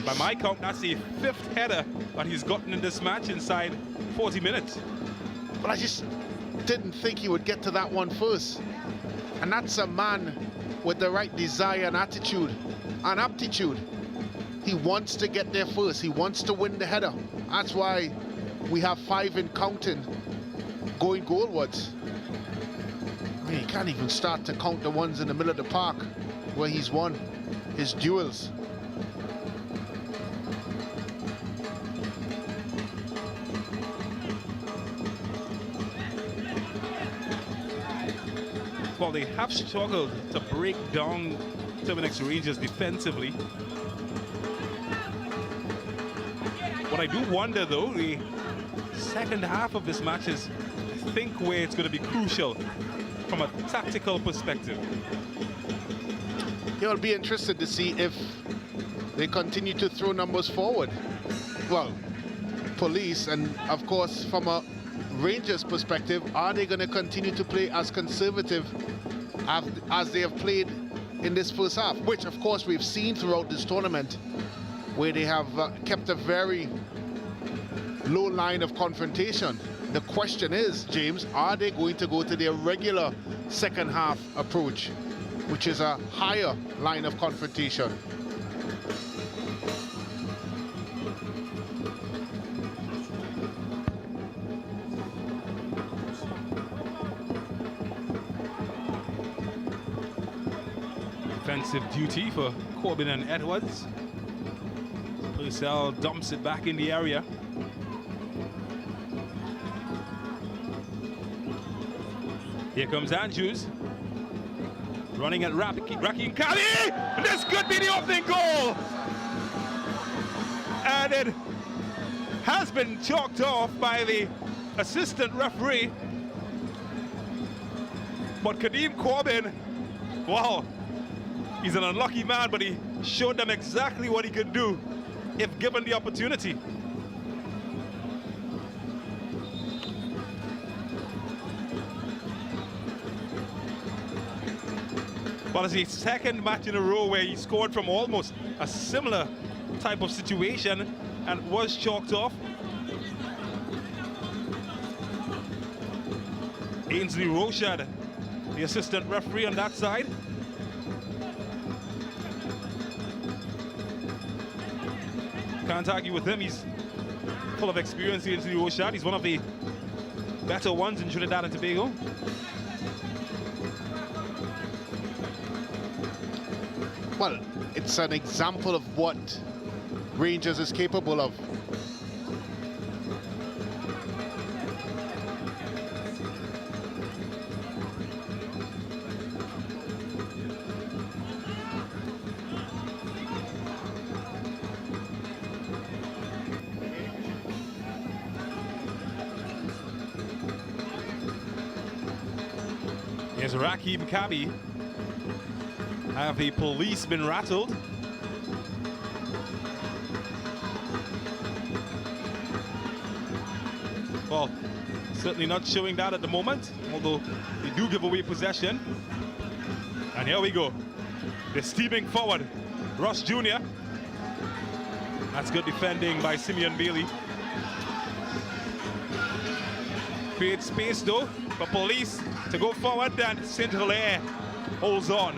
By my count, that's the 5th header that he's gotten in this match inside 40 minutes. But I just didn't think he would get to that one first. And that's a man with the right desire and attitude and aptitude. He wants to get there first. He wants to win the header. That's why we have 5 in counting going goalwards. I mean, he can't even start to count the ones in the middle of the park where he's won his duels. Well, they have struggled to break down Terminix Rangers defensively. What I do wonder, though, the second half of this match is, I think, where it's going to be crucial from a tactical perspective. You'll be interested to see if they continue to throw numbers forward. Well, Police, and of course, from a Rangers perspective, are they going to continue to play as conservative as they have played in this first half, which of course we've seen throughout this tournament, where they have kept a very low line of confrontation. The question is, James, are they going to go to their regular second half approach, which is a higher line of confrontation? Defensive duty for Corbin and Edwards. Purcell dumps it back in the area. Here comes Andrews. Running at Rakim Kali! And this could be the opening goal! And it has been chalked off by the assistant referee. But Kadeem Corbin, wow, he's an unlucky man, but he showed them exactly what he could do if given the opportunity. Well, it's the second match in a row where he scored from almost a similar type of situation and was chalked off. Ainsley Rochad, the assistant referee on that side. Can't argue with him. He's full of experience, Ainsley Rochad. He's one of the better ones in Trinidad and Tobago. Well, it's an example of what Rangers is capable of. Here's Rakim Kabi. Have the Police been rattled? Well, Certainly not showing that at the moment, although they do give away possession. And here we go. They're steaming forward. Ross Jr. That's good defending by Simeon Bailey. Creates space though for police to go forward, and St. Hilaire holds on.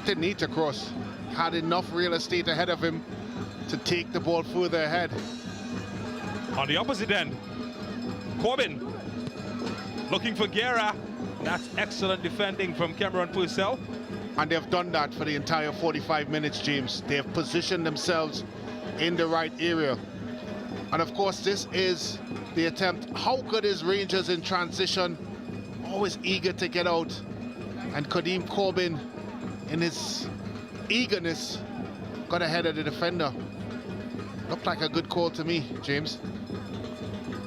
Didn't need to cross. Had enough real estate ahead of him to take the ball further ahead. On the opposite end, Corbin looking for Guerra. That's excellent defending from Cameron Purcell. And they've done that for the entire 45 minutes, James. They've positioned themselves in the right area. And of course, this is the attempt. How good is Rangers in transition? Always eager to get out. And Kadeem Corbin, in his eagerness, got ahead of the defender. Looked like a good call to me, James.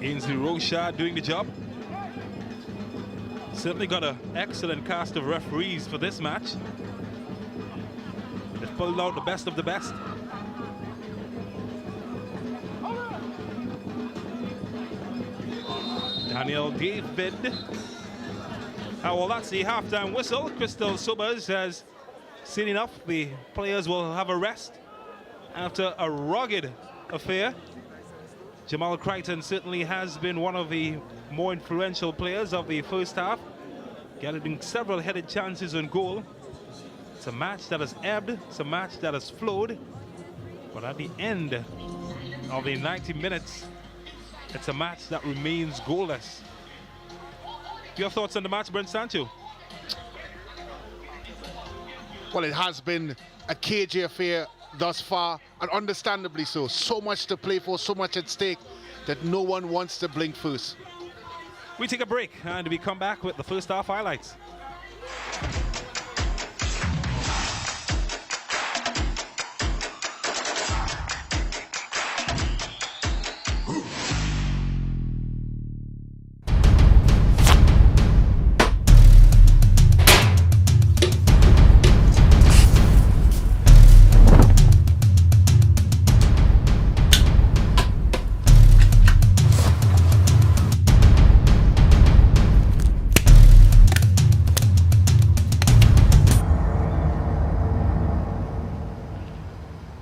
Ainsley Rocha doing the job. Certainly got an excellent cast of referees for this match. They've pulled out the best of the best. Daniel David. Well, that's the halftime whistle. Crystal Sobers has seen enough. The players will have a rest after a rugged affair. Jamal Crichton certainly has been one of the more influential players of the first half, getting several headed chances on goal. It's a match that has ebbed, it's a match that has flowed, but at the end of the 90 minutes, it's a match that remains goalless. Your thoughts on the match, Brent Sancho? Well, it has been a cagey affair thus far, and understandably so. So much to play for, so much at stake that no one wants to blink first. We take a break and we come back with the first half highlights.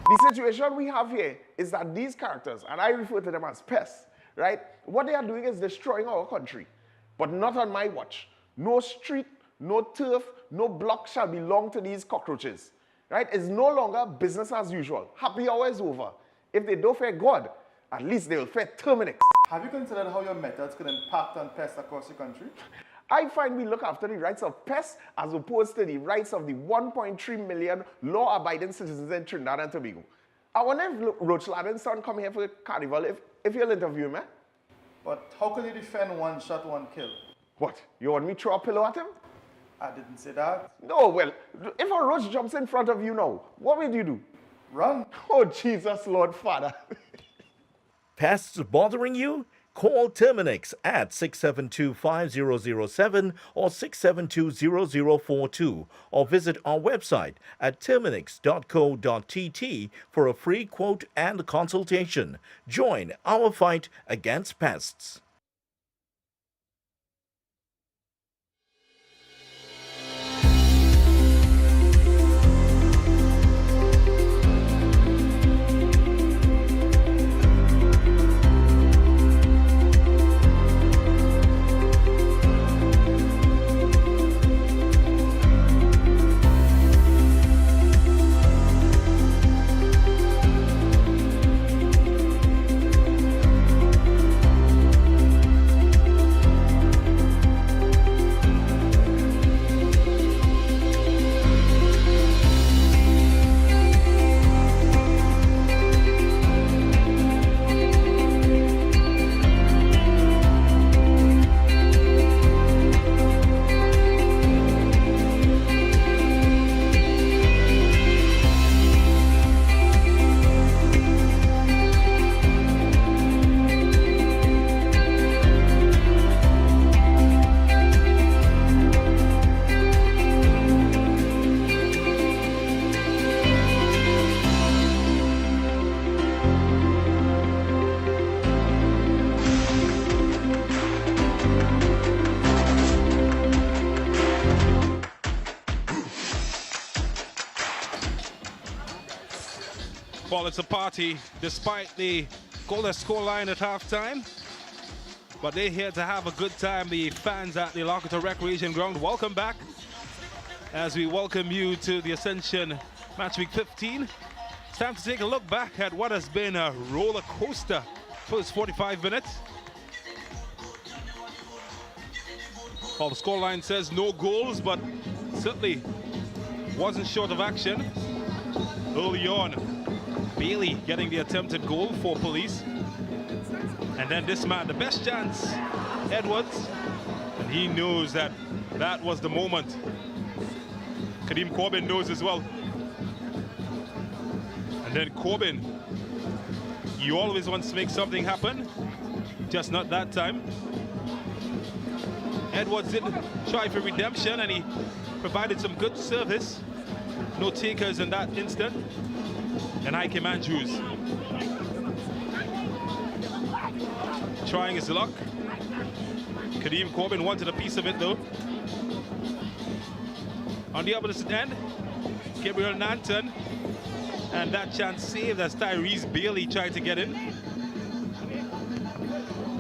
The situation we have here is that these characters, and I refer to them as pests, right? What they are doing is destroying our country, but not on my watch. No street, no turf, no block shall belong to these cockroaches, right? It's no longer business as usual. Happy hour is over. If they don't fear God, at least they will fear Terminix. Have you considered how your methods could impact on pests across the country? I find we look after the rights of pests as opposed to the rights of the 1.3 million law-abiding citizens in Trinidad and Tobago. I wonder if Roach Ladden's son come here for the carnival, if you'll interview him, eh? But how could you defend one shot, one kill? What, you want me to throw a pillow at him? I didn't say that. No, well, if a roach jumps in front of you now, what will you do? Run. Oh, Jesus, Lord Father. Pests bothering you? Call Terminix at 672-5007 or 672-0042 or visit our website at terminix.co.tt for a free quote and consultation. Join our fight against pests. Well, it's a party despite the goalless scoreline at halftime. But they're here to have a good time. The fans at the La Horquetta Recreation Ground, welcome back as we welcome you to the Ascension Matchweek 15. It's time to take a look back at what has been a roller coaster first 45 minutes. Well, the scoreline says no goals, but certainly wasn't short of action. Early on, Bailey getting the attempted goal for Police. And then this man, the best chance, Edwards. And he knows that that was the moment. Kadeem Corbin knows as well. And then Corbin, he always wants to make something happen, just not that time. Edwards did try for redemption and he provided some good service. No takers in that instant. And I came Andrews. Trying his luck. Kadeem Corbin wanted a piece of it though. On the opposite end, Gabriel Nanton. And that chance saved as Tyrese Bailey tried to get in.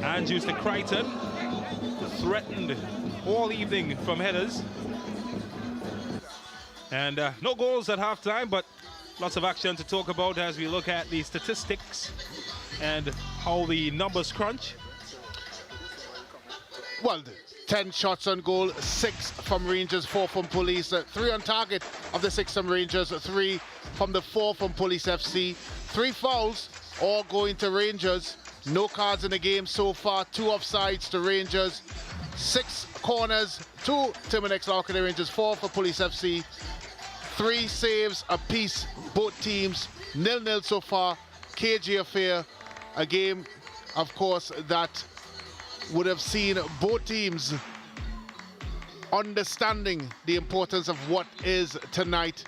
Andrews to Crichton. Threatened all evening from headers. And no goals at halftime, but lots of action to talk about as we look at the statistics and how the numbers crunch. Well, 10 shots on goal, 6 from Rangers, 4 from Police, 3 on target of the 6 from Rangers, 3 from the 4 from Police FC, 3 fouls, all going to Rangers. No cards in the game so far, 2 offsides to Rangers, 6 corners, 2 Terminix La Horquetta Rangers, 4 for Police FC, 3 saves apiece, both teams, 0-0 so far. KG affair, a game, of course, that would have seen both teams understanding the importance of what is tonight.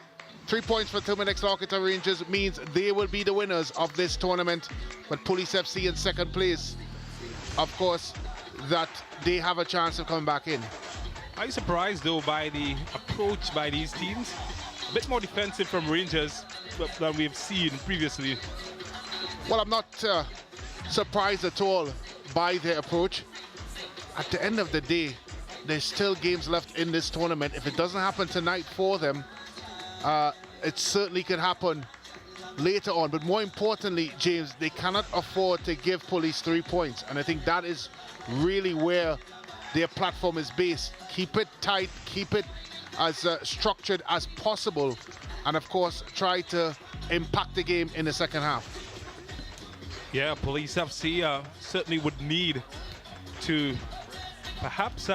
3 points for Terminix La Horquetta Rangers means they will be the winners of this tournament, but Police FC in second place, of course, that they have a chance of coming back in. Are you surprised though by the approach by these teams? A bit more defensive from Rangers than we've seen previously. Well, I'm not surprised at all by their approach. At the end of the day, there's still games left in this tournament. If it doesn't happen tonight for them, it certainly can happen later on. But more importantly, James, they cannot afford to give Police 3 points. And I think that is really where their platform is based. Keep it tight, keep it as structured as possible, and of course, try to impact the game in the second half. Yeah, Police FC certainly would need to perhaps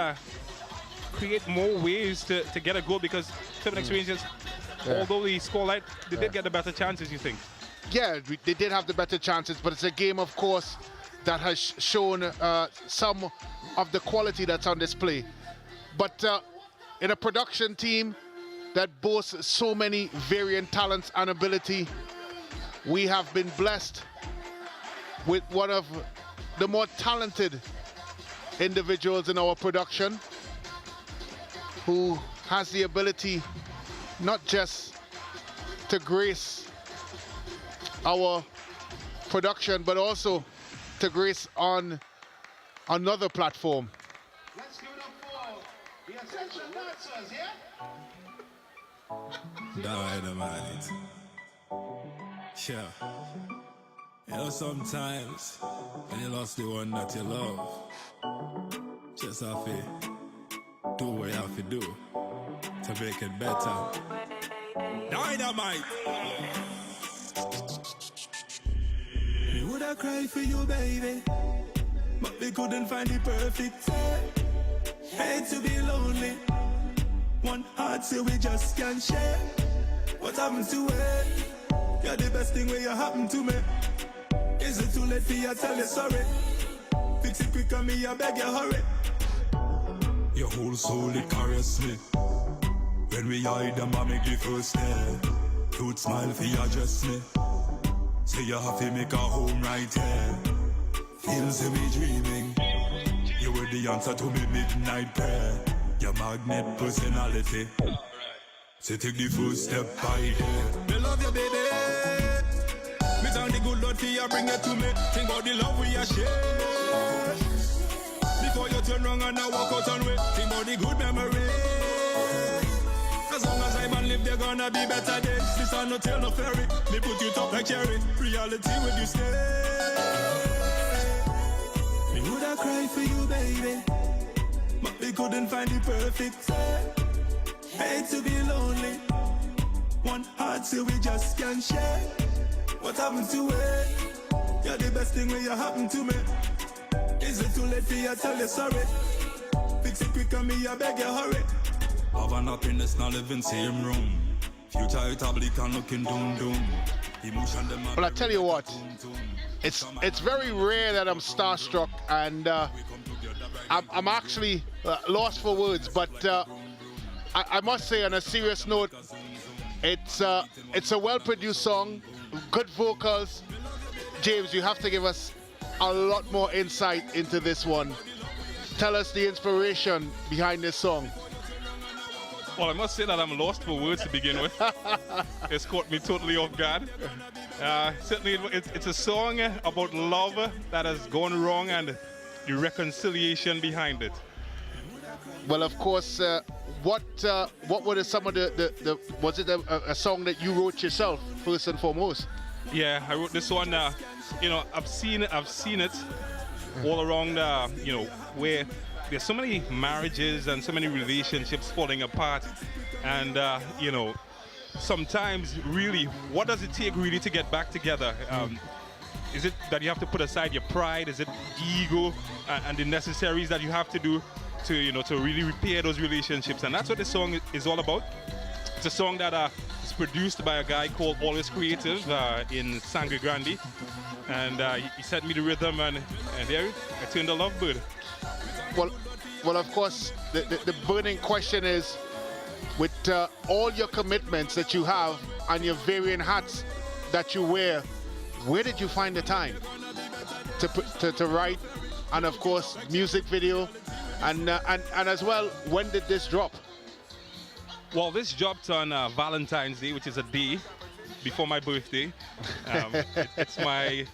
create more ways to get a goal, because Terminix Rangers, although the scoreline, they did get the better chances, you think? Yeah, they did have the better chances, but it's a game, of course, that has shown some of the quality that's on display. But in a production team that boasts so many variant talents and ability, we have been blessed with one of the more talented individuals in our production, who has the ability not just to grace our production, but also to grace on another platform. Let's give it up for the Ascension dancers, yeah? Dynamite. Yeah. You know, sometimes when you lost the one that you love, just have to do what you have to do to make it better. Dynamite. We would have cried for you, baby, but we couldn't find the perfect time. Hate to be lonely. One heart, so we just can't share. What happened to it? You're the best thing where you happened to me. Is it too late for you to tell you sorry? Fix it quick on me, I beg you hurry. Your whole soul, it caress me. When we hide them, I make the first step. Cute smile for you, address me. Say you have to make a home right here. Feels me dreaming. You were the answer to me midnight prayer. Your magnet personality. So take the first step by there. Me love you, baby. thank the good Lord for you bring it to me. Think about the love we are share. Before you turn wrong and now walk out on way. Think about the good memory. As long as I man live, there gonna be better days. This are no tale, no fairy. Me put you top like cherry. Reality when you stay. Me woulda cry for you, baby, but we couldn't find the perfect time. Hate to be lonely. One heart, so we just can't share. What happened to it? You're the best thing when you happen to me. Is it too late for you to tell you sorry? Fix it quick on me, I beg you hurry. Have an happiness, now live in same room. Future it oblique and looking doom. Emotion them. Well, I tell you what, it's very rare that I'm starstruck, and I'm actually lost for words. But I must say, on a serious note, it's a well-produced song, good vocals. James, you have to give us a lot more insight into this one. Tell us the inspiration behind this song. Well, I must say that I'm lost for words to begin with. It's caught me totally off guard. Certainly, it's a song about love that has gone wrong and the reconciliation behind it. Well, of course, what were some of the was it a song that you wrote yourself first and foremost? Yeah, I wrote this one. I've seen it all around. Where there's so many marriages and so many relationships falling apart, and sometimes really, what does it take really to get back together? Is it that you have to put aside your pride? Is it ego and the necessaries that you have to do to really repair those relationships? And that's what this song is all about. It's a song that is produced by a guy called Always Creative in Sangre Grande, and he sent me the rhythm, and there I turned a lovebird. Well, of course, the burning question is, with all your commitments that you have and your varying hats that you wear, where did you find the time to write, and of course, music video, and as well, when did this drop? Well, this dropped on Valentine's Day, which is a day before my birthday. It's my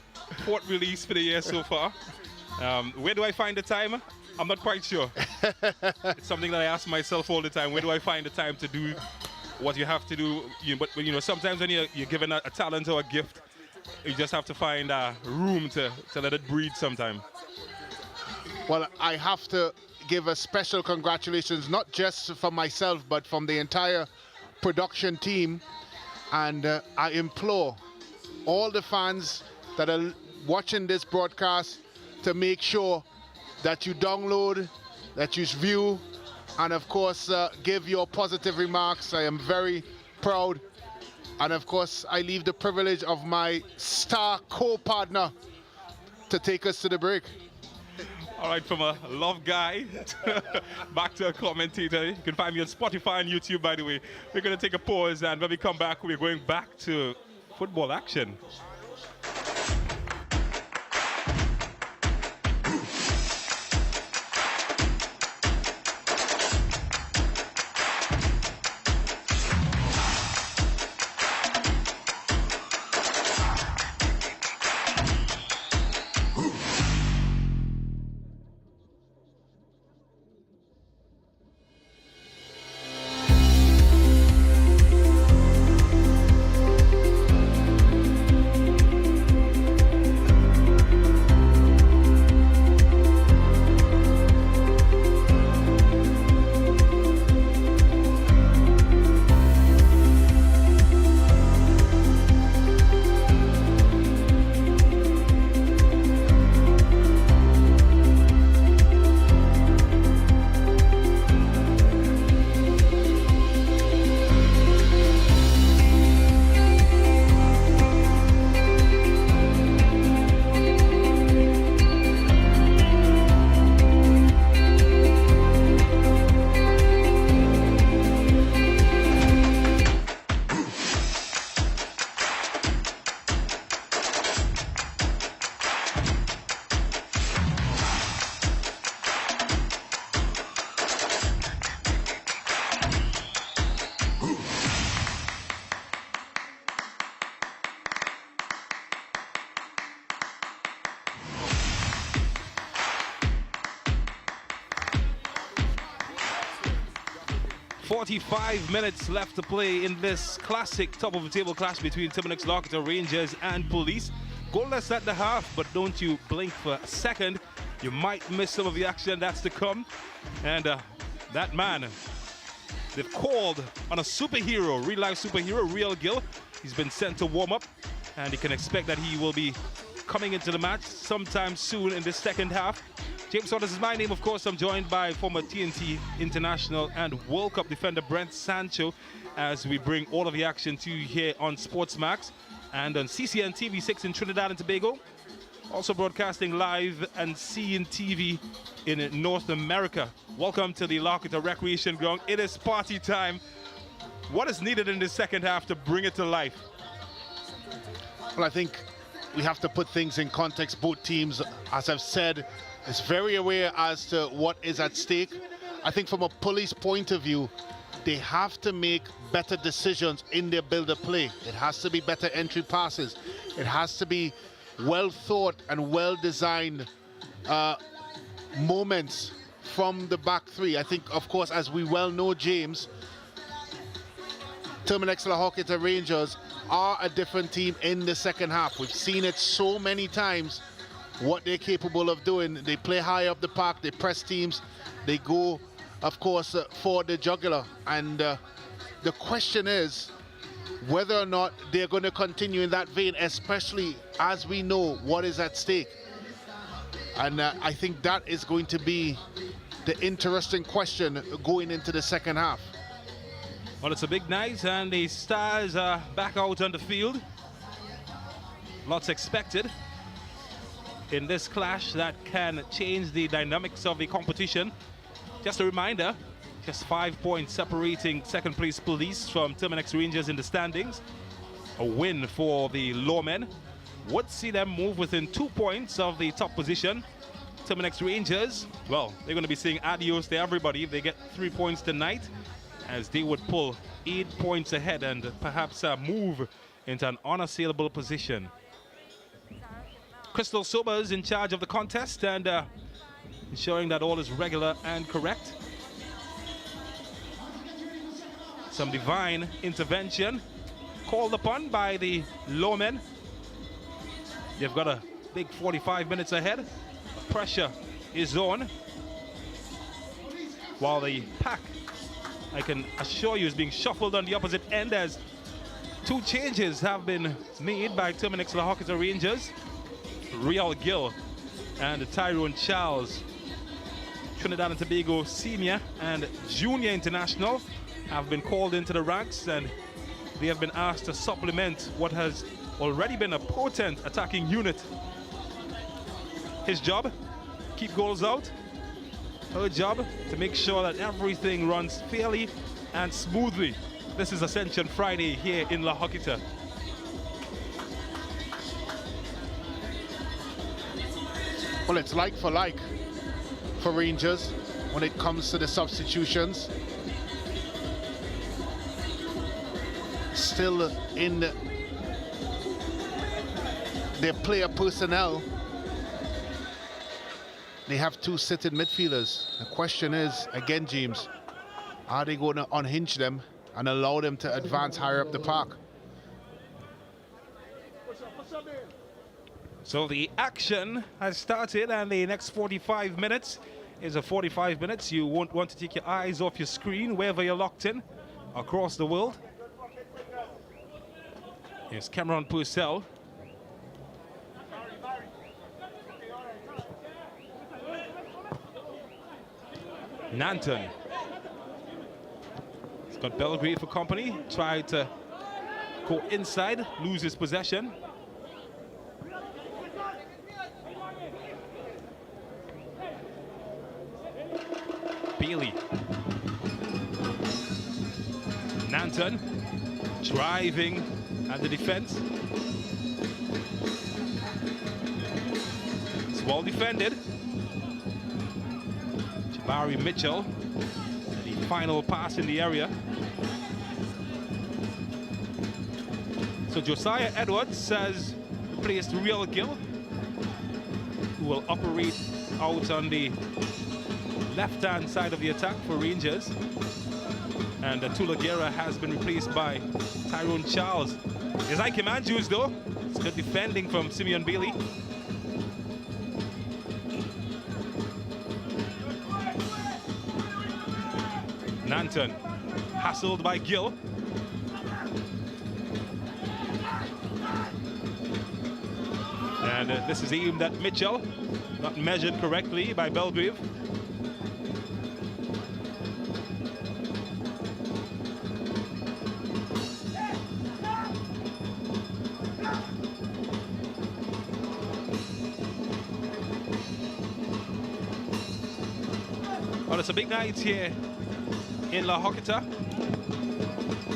4th release for the year so far. Where do I find the time? I'm not quite sure. It's something that I ask myself all the time. Where do I find the time to do what you have to do? But sometimes when you're given a talent or a gift, you just have to find room to let it breathe sometime. Well, I have to give a special congratulations, not just for myself, but from the entire production team. And I implore all the fans that are watching this broadcast to make sure that you download, that you view, and of course give your positive remarks. I am very proud, and of course I leave the privilege of my star co-partner to take us to the break. All right, from a love guy back to a commentator. You can find me on Spotify and YouTube, by the way. We're going to take a pause, and when we come back, we're going back to football action. 45 minutes left to play in this classic top-of-the-table clash between Terminix La Horquetta Rangers and Police. Goalless at the half, but don't you blink for a second. You might miss some of the action that's to come. And that man, they've called on a superhero, real-life superhero, Real Gill. He's been sent to warm up, and you can expect that he will be coming into the match sometime soon in the second half. James Waters is my name, of course. I'm joined by former TNT International and World Cup defender Brent Sancho as we bring all of the action to you here on Sportsmax and on CCN TV6 in Trinidad and Tobago. Also broadcasting live and seeing TV in North America. Welcome to the La Horquetta Recreation Ground. It is party time. What is needed in the second half to bring it to life? Well, I think we have to put things in context. Both teams, as I've said, is very aware as to what is at stake. I think from a Police point of view, they have to make better decisions in their build-up play. It has to be better entry passes. It has to be well thought and well designed moments from the back three. I think, of course, as we well know, James, Terminix La Horquetta Rangers are a different team in the second half. We've seen it so many times what they're capable of doing. They play high up the park, they press teams, they go, of course, for the jugular. And the question is whether or not they're going to continue in that vein, especially as we know what is at stake. And I think that is going to be the interesting question going into the second half. Well, it's a big night, and the Stars are back out on the field. Lots expected in this clash that can change the dynamics of the competition. Just a reminder, just 5 points separating second place Police from Terminix Rangers in the standings. A win for the Lawmen would see them move within 2 points of the top position. Terminix Rangers, well, they're going to be saying adios to everybody if they get 3 points tonight, as they would pull 8 points ahead and perhaps move into an unassailable position. Crystal Sobers in charge of the contest and ensuring that all is regular and correct. Some divine intervention called upon by the Lawmen. You've got a big 45 minutes ahead. The pressure is on. While the pack, I can assure you, is being shuffled on the opposite end as 2 changes have been made by Terminix La Horquetta Rangers. Real Gill and Tyrone Charles, Trinidad and Tobago senior and junior international, have been called into the ranks, and they have been asked to supplement what has already been a potent attacking unit. His job, keep goals out. Her job, to make sure that everything runs fairly and smoothly. This is Ascension Friday here in La Horquetta. Well, it's like for like for Rangers when it comes to the substitutions. Still in their player personnel, they have 2 sitting midfielders. The question is, again, James, are they going to unhinge them and allow them to advance higher up the park? So the action has started, and the next 45 minutes is a 45 minutes. You won't want to take your eyes off your screen wherever you're locked in across the world. Here's Cameron Purcell. Nanton. He's got Belgrade for company. Tried to go inside, lose his possession. Bailey. Nanton driving at the defense. It's well defended. Jabari Mitchell, the final pass in the area. So Josiah Edwards has replaced Real Gill, who will operate out on the left-hand side of the attack for Rangers. And Tulagera has been replaced by Tyrone Charles. It's like him Andrews though. It's good defending from Simeon Bailey. Nanton, hassled by Gill. And this is aimed at Mitchell, not measured correctly by Belgrave. Well, it's a big night here in La Horquetta.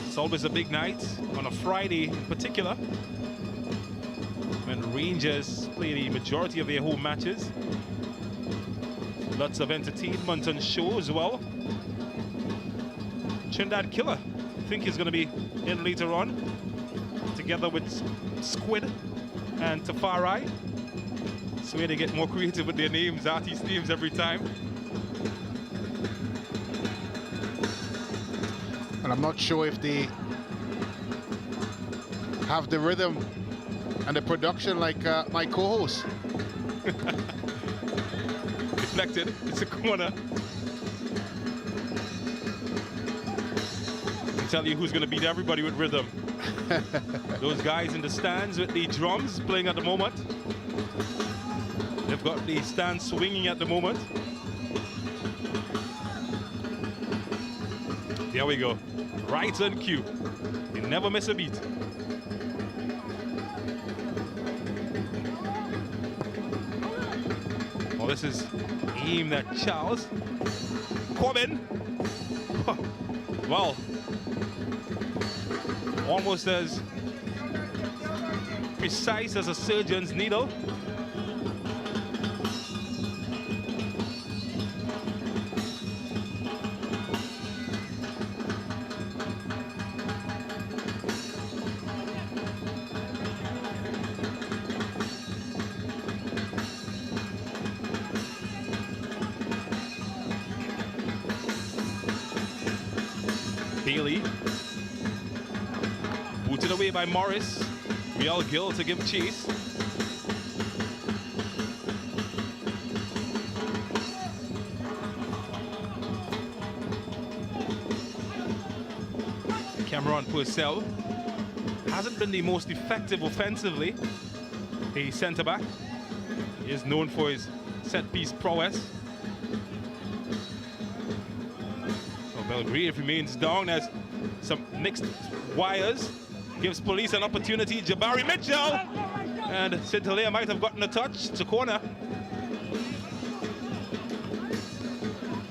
It's always a big night on a Friday in particular, when Rangers play the majority of their home matches. Lots of entertainment and show as well. Trinidad Killer, I think he's going to be in later on, together with Squid and Tafari. It's where they get more creative with their names, artist names every time. And I'm not sure if they have the rhythm and the production like my co-host. Deflected, it's a corner. I tell you who's going to beat everybody with rhythm. Those guys in the stands with the drums playing at the moment. They've got the stand swinging at the moment. There we go. Right on cue. You never miss a beat. Well, this is aimed at Charles. Corbin. Well, almost as precise as a surgeon's needle. Bailey, booted away by Morris. Real Gill to give chase. Cameron Purcell hasn't been the most effective offensively. The centre-back is known for his set-piece prowess. Belgrave remains down as some mixed wires. Gives police an opportunity. Jabari Mitchell! And St. Hilaire might have gotten a touch. It's a corner.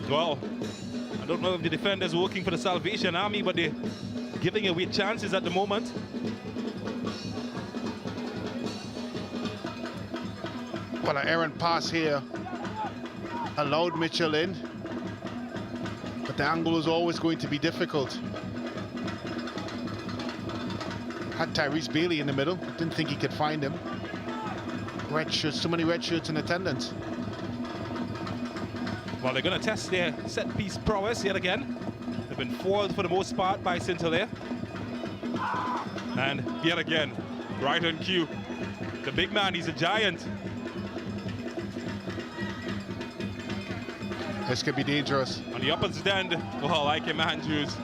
Well, I don't know if the defenders are working for the Salvation Army, but they're giving away chances at the moment. Well, an errant pass here allowed Mitchell in. But the angle is always going to be difficult. Had Tyrese Bailey in the middle. Didn't think he could find him. Red shirts, so many red shirts in attendance. Well, they're going to test their set-piece prowess yet again. They've been foiled for the most part by St. Hilaire. And yet again, right on cue. The big man, he's a giant. This could be dangerous. On the opposite end, well, like him, Andrews.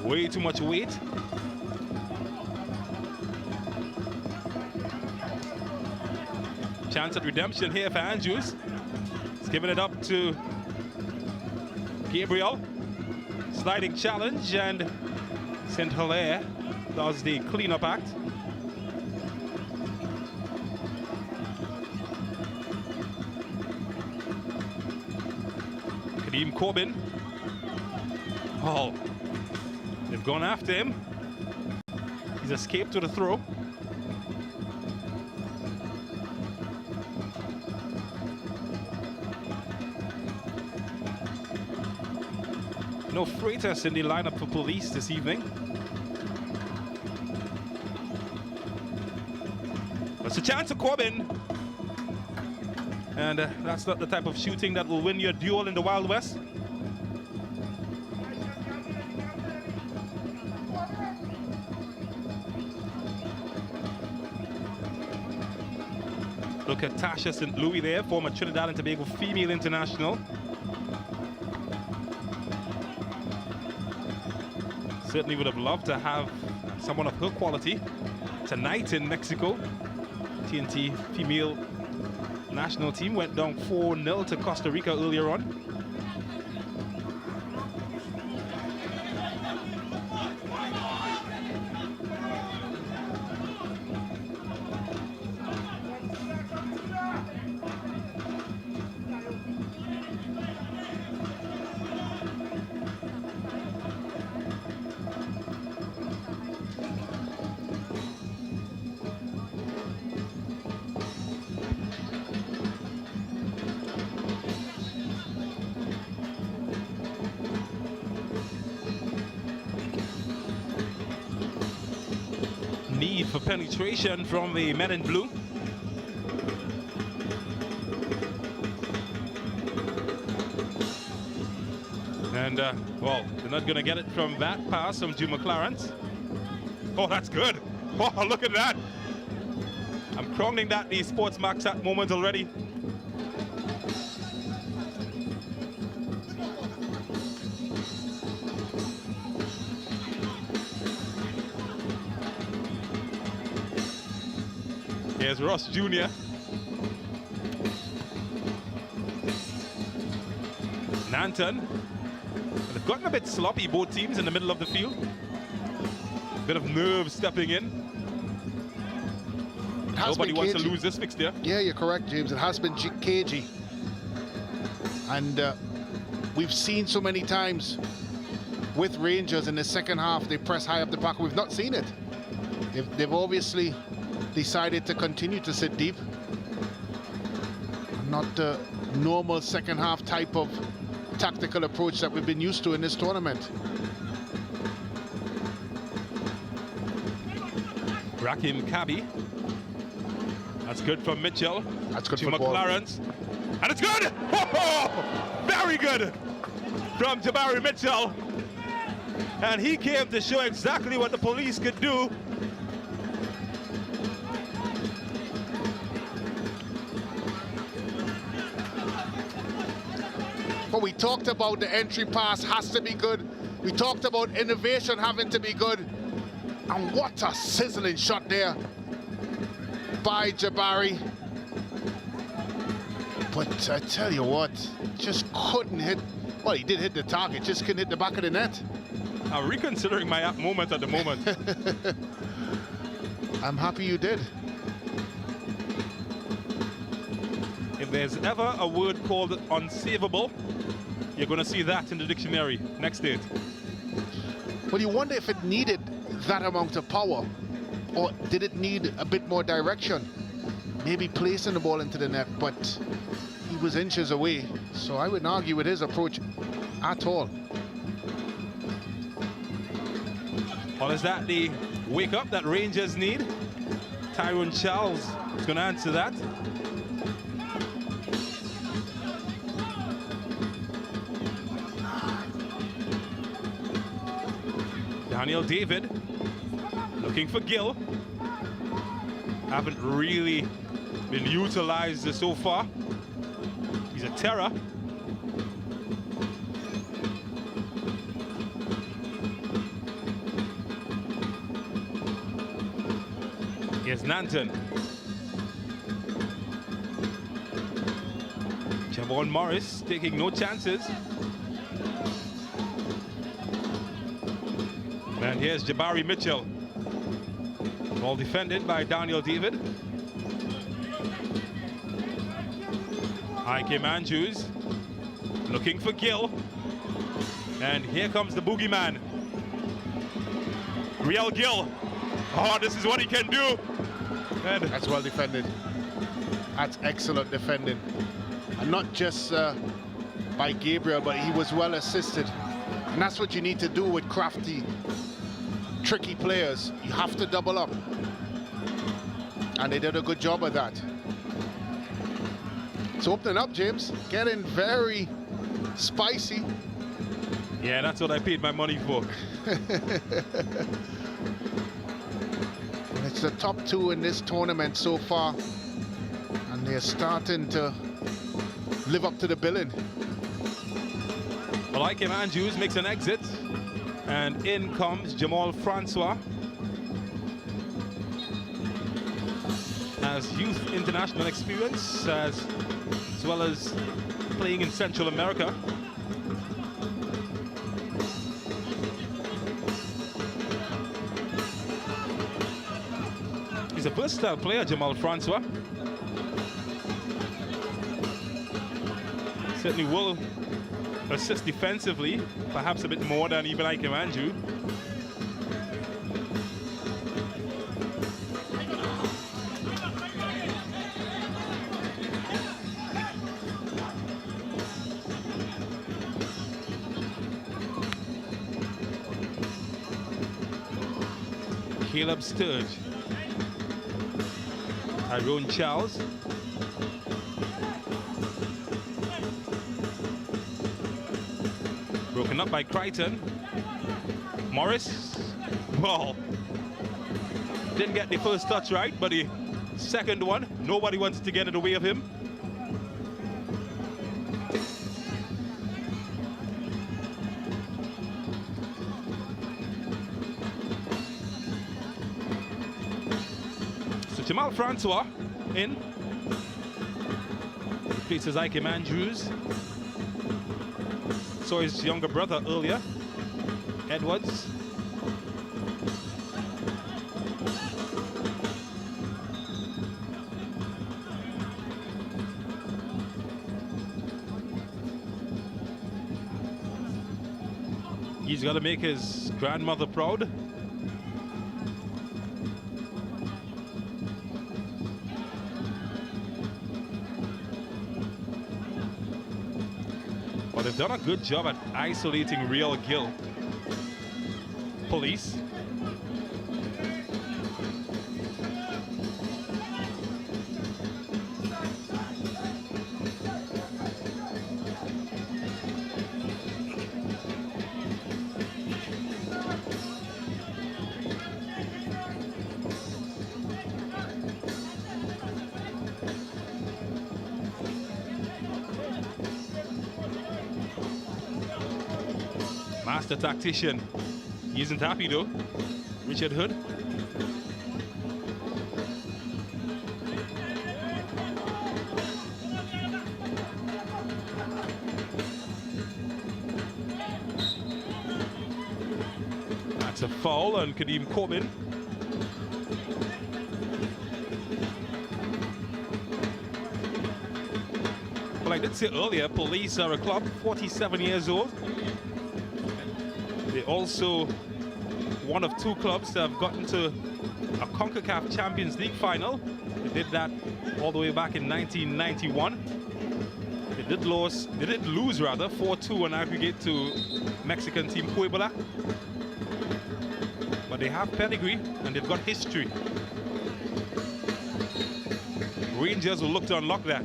Way too much weight. Chance at redemption here for Andrews. He's giving it up to Gabriel. Sliding challenge, and St. Hilaire does the cleanup act. Kadeem Corbin. Oh, they've gone after him. He's escaped with a throw. No Freitas in the lineup for police this evening. That's a chance of Corbin. And that's not the type of shooting that will win you a duel in the Wild West. Look at Tasha St. Louis there, former Trinidad and Tobago female international. Certainly would have loved to have someone of her quality tonight in Mexico. TNT female national team went down 4-0 to Costa Rica earlier on. Need for penetration from the men in blue. And, well, they're not going to get it from that pass from Juma Clarence. Oh, that's good. Oh, look at that. I'm crowning that the Sports Max at moment already. Here's Ross Jr. Nanton. They've gotten a bit sloppy, both teams in the middle of the field. Bit of nerve stepping in. Nobody wants to lose this fixture. Yeah, you're correct, James. It has been cagey. And we've seen so many times with Rangers in the second half, they press high up the park. We've not seen it. They've obviously decided to continue to sit deep. Not the normal second half type of tactical approach that we've been used to in this tournament. Rakim Kabi. That's good from Mitchell. That's good to for Clarence. And it's good! Oh, very good from Jabari Mitchell. And he came to show exactly what the police could do. But we talked about the entry pass has to be good. We talked about innovation having to be good. And what a sizzling shot there by Jabari. But I tell you what, just couldn't hit. Well, he did hit the target, just couldn't hit the back of the net. I'm reconsidering my moment at the moment. I'm happy you did. If there's ever a word called unsavable, you're going to see that in the dictionary next date. Well, you wonder if it needed that amount of power, or did it need a bit more direction? Maybe placing the ball into the net, but he was inches away, so I wouldn't argue with his approach at all. Or is that the wake-up that Rangers need? Tyrone Charles is going to answer that. Daniel David looking for Gill. Haven't really been utilized so far. He's a terror. Here's Nanton. Javon Morris taking no chances. And here's Jabari Mitchell. Ball defended by Daniel David. Ike Andrews looking for Gill. And here comes the boogeyman. Riel Gill. Oh, this is what he can do. And that's well defended. That's excellent defending. And not just by Gabriel, but he was well assisted. And that's what you need to do with crafty, tricky players. You have to double up. And they did a good job of that. It's opening up, James. Getting very spicy. Yeah, that's what I paid my money for. It's the top two in this tournament so far. And And they're starting to live up to the billing. Well, Ike Andrews makes an exit, and in comes Jamal Francois. Has youth international experience as well as playing in Central America. He's a versatile player, Jamal Francois. Certainly will assist defensively, perhaps a bit more than even Ike Andrew. Caleb Sturge, Tyrone Charles, broken up by Crichton. Morris, well, didn't get the first touch right, but the second one, nobody wanted to get in the way of him. Jamal Francois in. Replaces Ike Andrews. Saw his younger brother earlier, Edwards. He's got to make his grandmother proud. They've done a good job at isolating Real Gill. Police. Master tactician. He isn't happy though. Richard Hood. That's a foul on Kadeem Corbin. Well, I did say earlier, Police are a club 47 years old. They're also one of two clubs that have gotten to a CONCACAF Champions League final. They did that all the way back in 1991. They did lose 4-2 on aggregate to Mexican team Puebla. But they have pedigree and they've got history. Rangers will look to unlock that.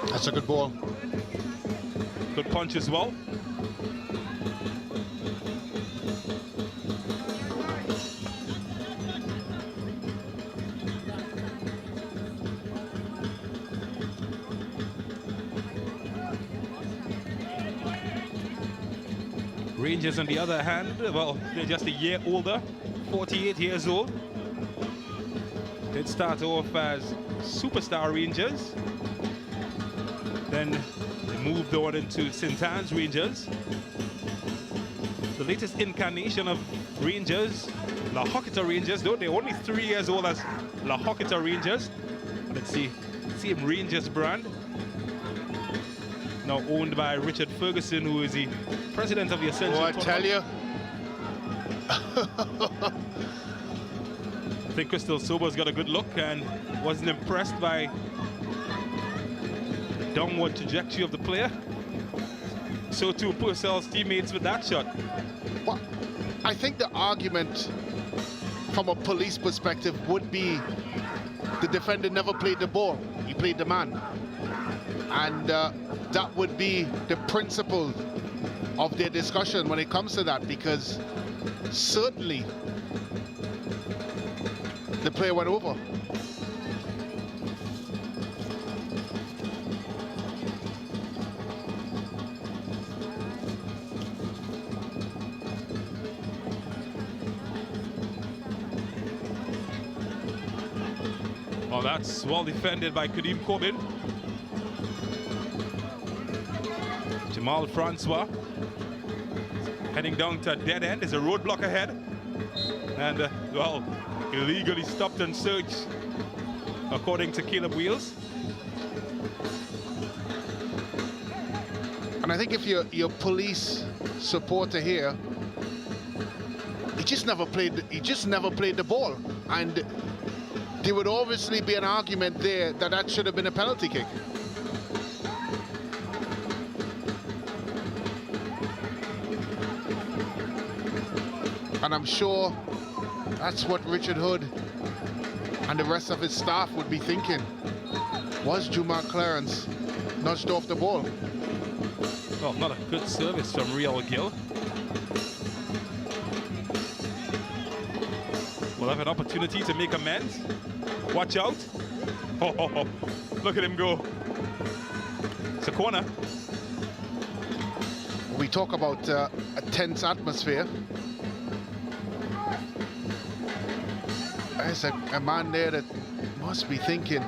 That's a good ball. Good punch as well. Rangers, on the other hand, well, they're just a year older, 48 years old. They'd start off as Superstar Rangers. Then they moved on into St. Anne's Rangers. The latest incarnation of Rangers, La Horquetta Rangers, though they're only 3 years old as La Horquetta Rangers. Let's see, same Rangers brand. Now owned by Richard Ferguson, who is the president of the Ascension. Oh, I tell you. I think Crystal Sobers got a good look and wasn't impressed by the downward trajectory of the player. So too Purcell's teammates with that shot. Well, I think the argument from a police perspective would be the defender never played the ball, he played the man. And that would be the principle of their discussion when it comes to that, because certainly the player went over. Well, that's well defended by Kadeem Corbin. Jamal Francois heading down to a dead end. There's a roadblock ahead. And, well, illegally stopped and searched, according to Caleb Wheels. And I think if you're police supporter here, he just never played the ball. And there would obviously be an argument there that should have been a penalty kick. And I'm sure that's what Richard Hood and the rest of his staff would be thinking. Was Jumar Clarence nudged off the ball? Well, not a good service from Real Gill. We'll have an opportunity to make amends. Watch out. Oh, look at him go. It's a corner. We talk about a tense atmosphere. There's a man there that must be thinking,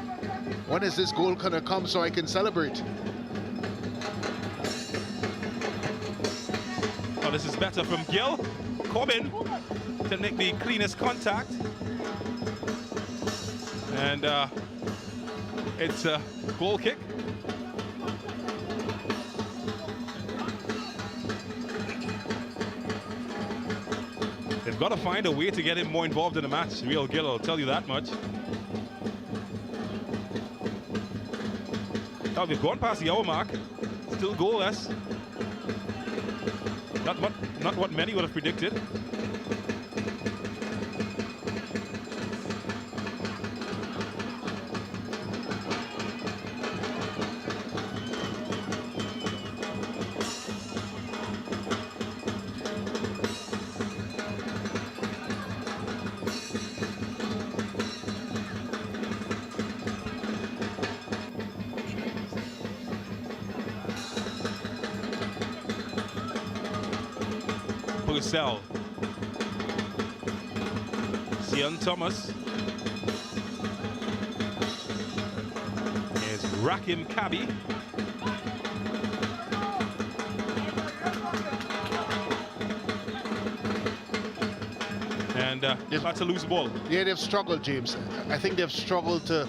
when is this goal gonna come so I can celebrate? Oh, this is better from Gill. Corbin to make the cleanest contact. And it's a goal kick. They've got to find a way to get him more involved in the match. Real Gill, I'll tell you that much. Now we've gone past the hour mark. Still goalless. Not what many would have predicted. Purcell. Sion Thomas. Here's Rakim Kabi. And that's a loose ball. Yeah, they've struggled, James. I think they've struggled to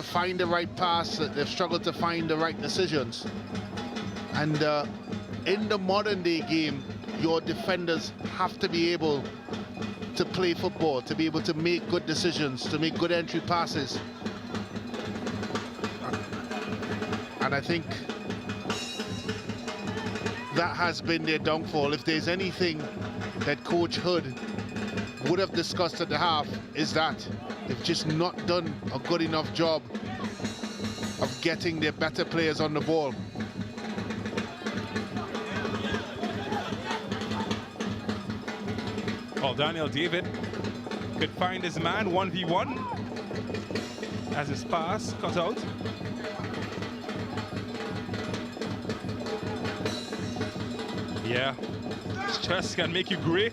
find the right pass. They've struggled to find the right decisions. And in the modern day game, your defenders have to be able to play football, to be able to make good decisions, to make good entry passes. And I think that has been their downfall. If there's anything that Coach Hood would have discussed at the half, is that they've just not done a good enough job of getting their better players on the ball. Well, Daniel David could find his man 1v1 as his pass cut out. Yeah, stress can make you grey.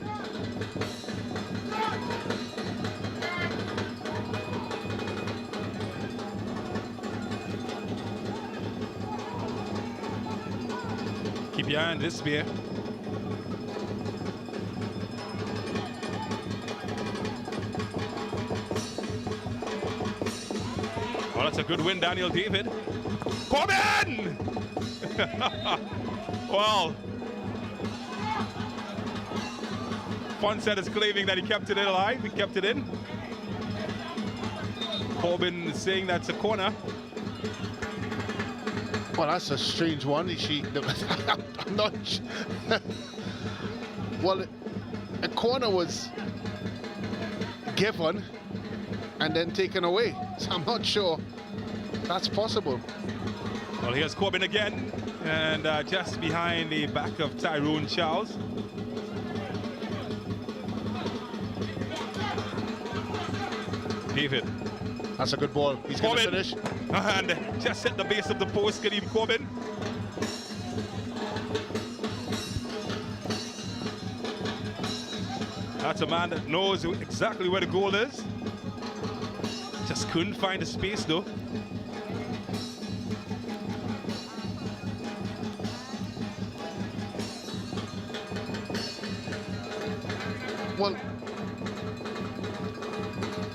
Keep your eye on this beer. Oh, that's a good win, Daniel David. Corbin! Well, Fonset is claiming that he kept it in alive. He kept it in. Corbin is saying that's a corner. Well, that's a strange one. I'm not sure. Well, a corner was given and then taken away. So I'm not sure that's possible. Well, here's Corbin again, and just behind the back of Tyrone Charles. David. That's a good ball. He's going to finish. And just hit the base of the post, Kadeem Corbin. That's a man that knows exactly where the goal is. Just couldn't find the space though. Well,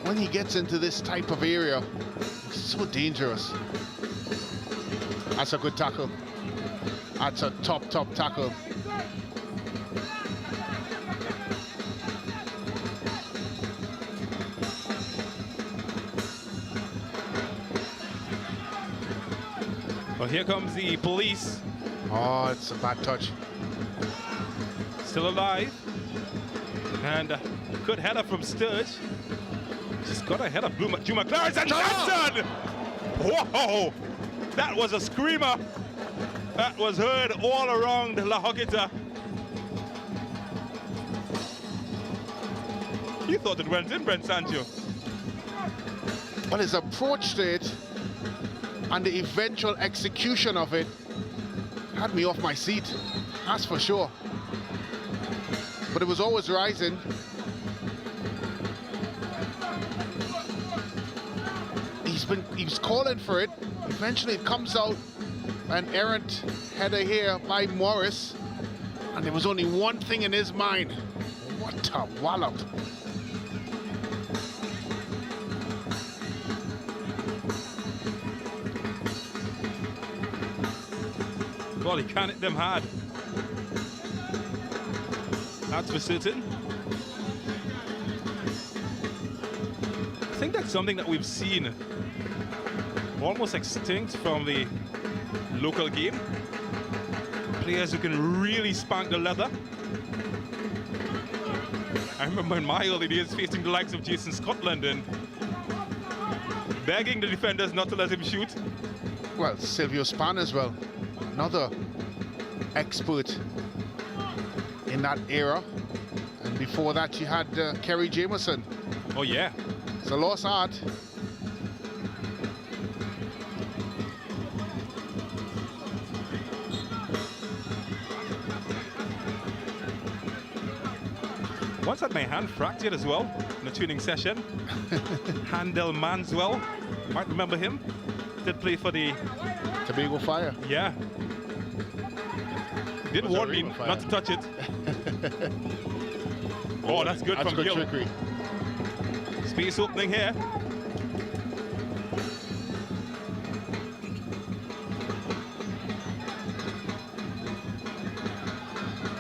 when he gets into this type of area, it's so dangerous. That's a good tackle. That's a top tackle. Well, here comes the police. Oh, it's a bad touch. Still alive. And good header from Sturge. Just got a header. Juma Clarence and Johnson! Whoa! That was a screamer. That was heard all around La Horquetta. You thought it went in, Brent Sancho. But his approach to it and the eventual execution of it had me off my seat, that's for sure. But it was always rising. He was calling for it. Eventually it comes out, an errant header here by Morris, and there was only one thing in his mind. What a wallop. Well, he can hit them hard. That's for certain. I think that's something that we've seen almost extinct from the local game. Players who can really spank the leather. I remember in my early days facing the likes of Jason Scotland and begging the defenders not to let him shoot. Well, Silvio Span as well. Another expert in that era. And before that, you had Kerry Jameson. Oh, yeah. It's a lost art. Once had my hand fractured as well in a training session. Handel Manswell, might remember him. Did play for the Tobago Fire. Yeah. Did warn me not to touch it. Oh, that's good That's from good Gill. trickery. Space opening here.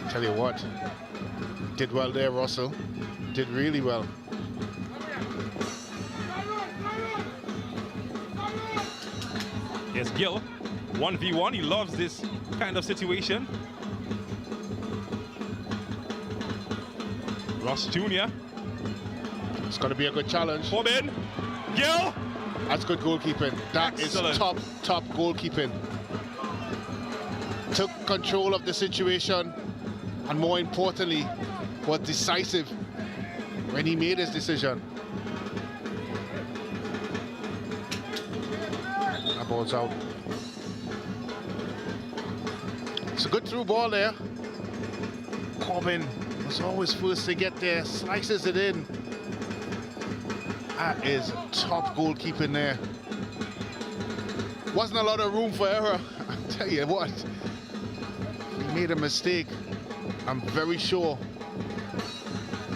Tell you what, did well there, Russell. Did really well. Here's Gill, 1v1. He loves this kind of situation. Ross Jr. It's going to be a good challenge. Corbin, Gill. That's good goalkeeping. That Excellent. is top goalkeeping. Took control of the situation, and more importantly, was decisive when he made his decision. That ball's out. It's a good through ball there. Corbin was always first to get there, slices it in. That is top goalkeeping there. Wasn't a lot of room for error. I'll tell you what, he made a mistake. I'm very sure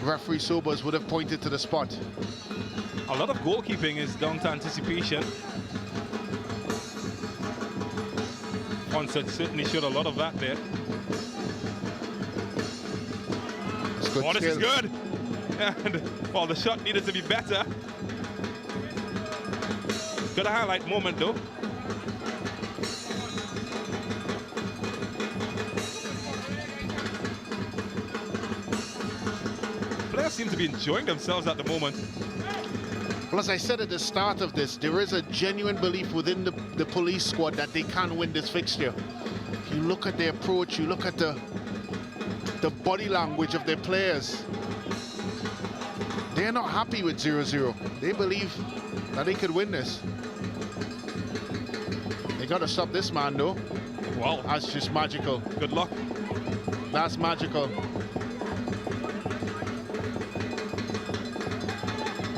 referee Sobers would have pointed to the spot. A lot of goalkeeping is down to anticipation. Concert certainly showed a lot of that there. Good oh, this is good. And, well, the shot needed to be better. Got a highlight moment, though. Players seem to be enjoying themselves at the moment. Well, as I said at the start of this, there is a genuine belief within the police squad that they can win this fixture. If you look at their approach, you look at the body language of their players, they're not happy with 0-0. They believe that they could win this. They got to stop this man, though. Wow. That's just magical. Good luck. That's magical.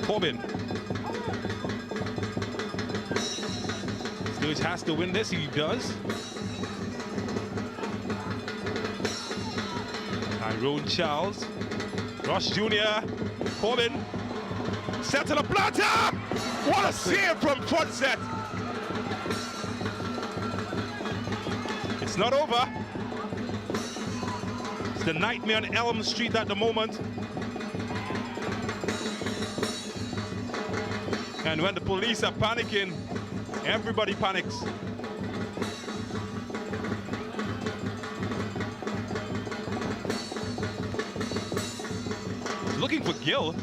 Corbin. Lewis has to win this. He does. Tyrone Charles. Rush Jr. Coleman. Set to the platter. What a save from front set. It's not over. It's the nightmare on Elm Street at the moment. And when the police are panicking, everybody panics. He's looking for Gill.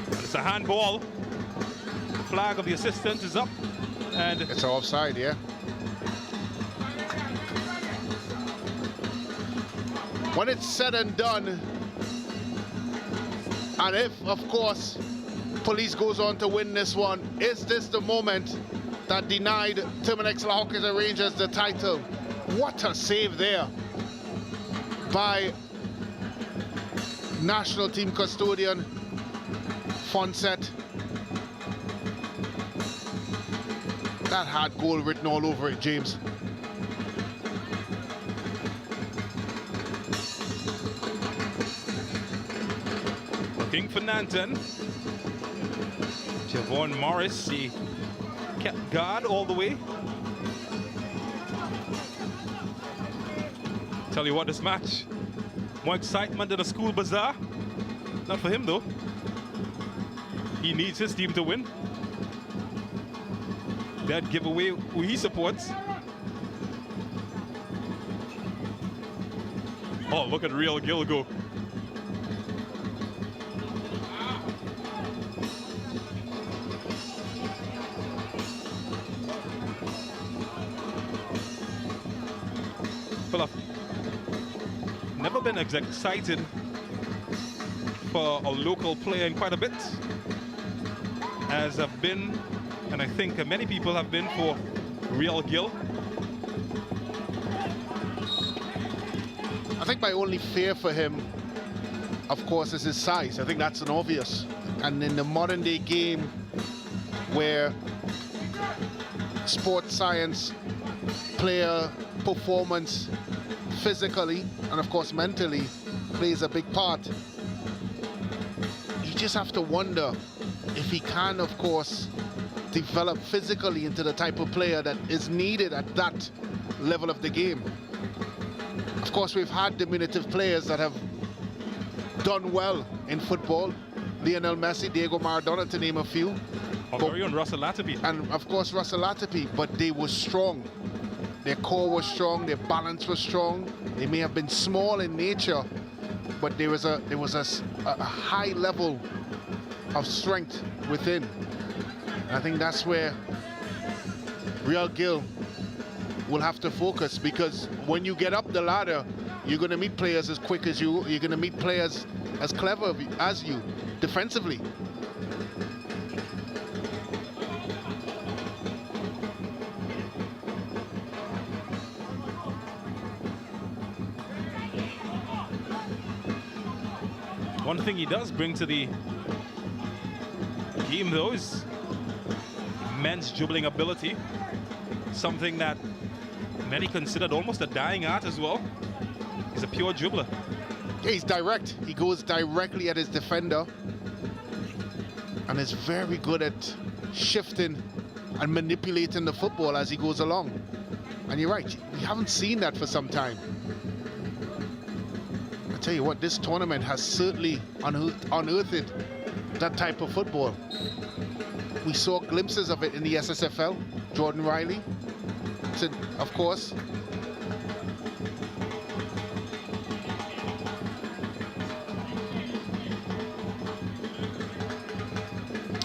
And it's a handball. The flag of the assistant is up. And it's offside, yeah. When it's said and done, and if, of course, police goes on to win this one, is this the moment that denied Terminix La Horquetta Rangers the title? What a save there by national team custodian Fonset. That had goal written all over it, James. Looking for Nanton. Javon Morris, he kept guard all the way. Tell you what, this match, more excitement than a school bazaar. Not for him though. He needs his team to win. That giveaway who he supports. Oh, look at Real Gill go. Well, I've never been as excited for a local player in quite a bit as I've been, and I think many people have been, for Real Gill. I think my only fear for him, of course, is his size. I think that's an obvious. And in the modern day game where sports science, player performance, physically, and of course mentally, plays a big part, you just have to wonder if he can, of course, develop physically into the type of player that is needed at that level of the game. Of course, we've had diminutive players that have done well in football. Lionel Messi, Diego Maradona, to name a few. And Russell Latterby. And of course, Russell Latterby, but they were strong. Their core was strong, their balance was strong. They may have been small in nature, but there was a high level of strength within. And I think that's where Real Gill will have to focus, because when you get up the ladder, you're going to meet players as quick as you, you're going to meet players as clever as you defensively. One thing he does bring to the game, though, is immense dribbling ability. Something that many considered almost a dying art as well. He's a pure dribbler. Yeah, he's direct. He goes directly at his defender and is very good at shifting and manipulating the football as he goes along. And you're right, we haven't seen that for some time. I tell you what, this tournament has certainly unearthed that type of football. We saw glimpses of it in the SSFL. Jordan Riley, of course.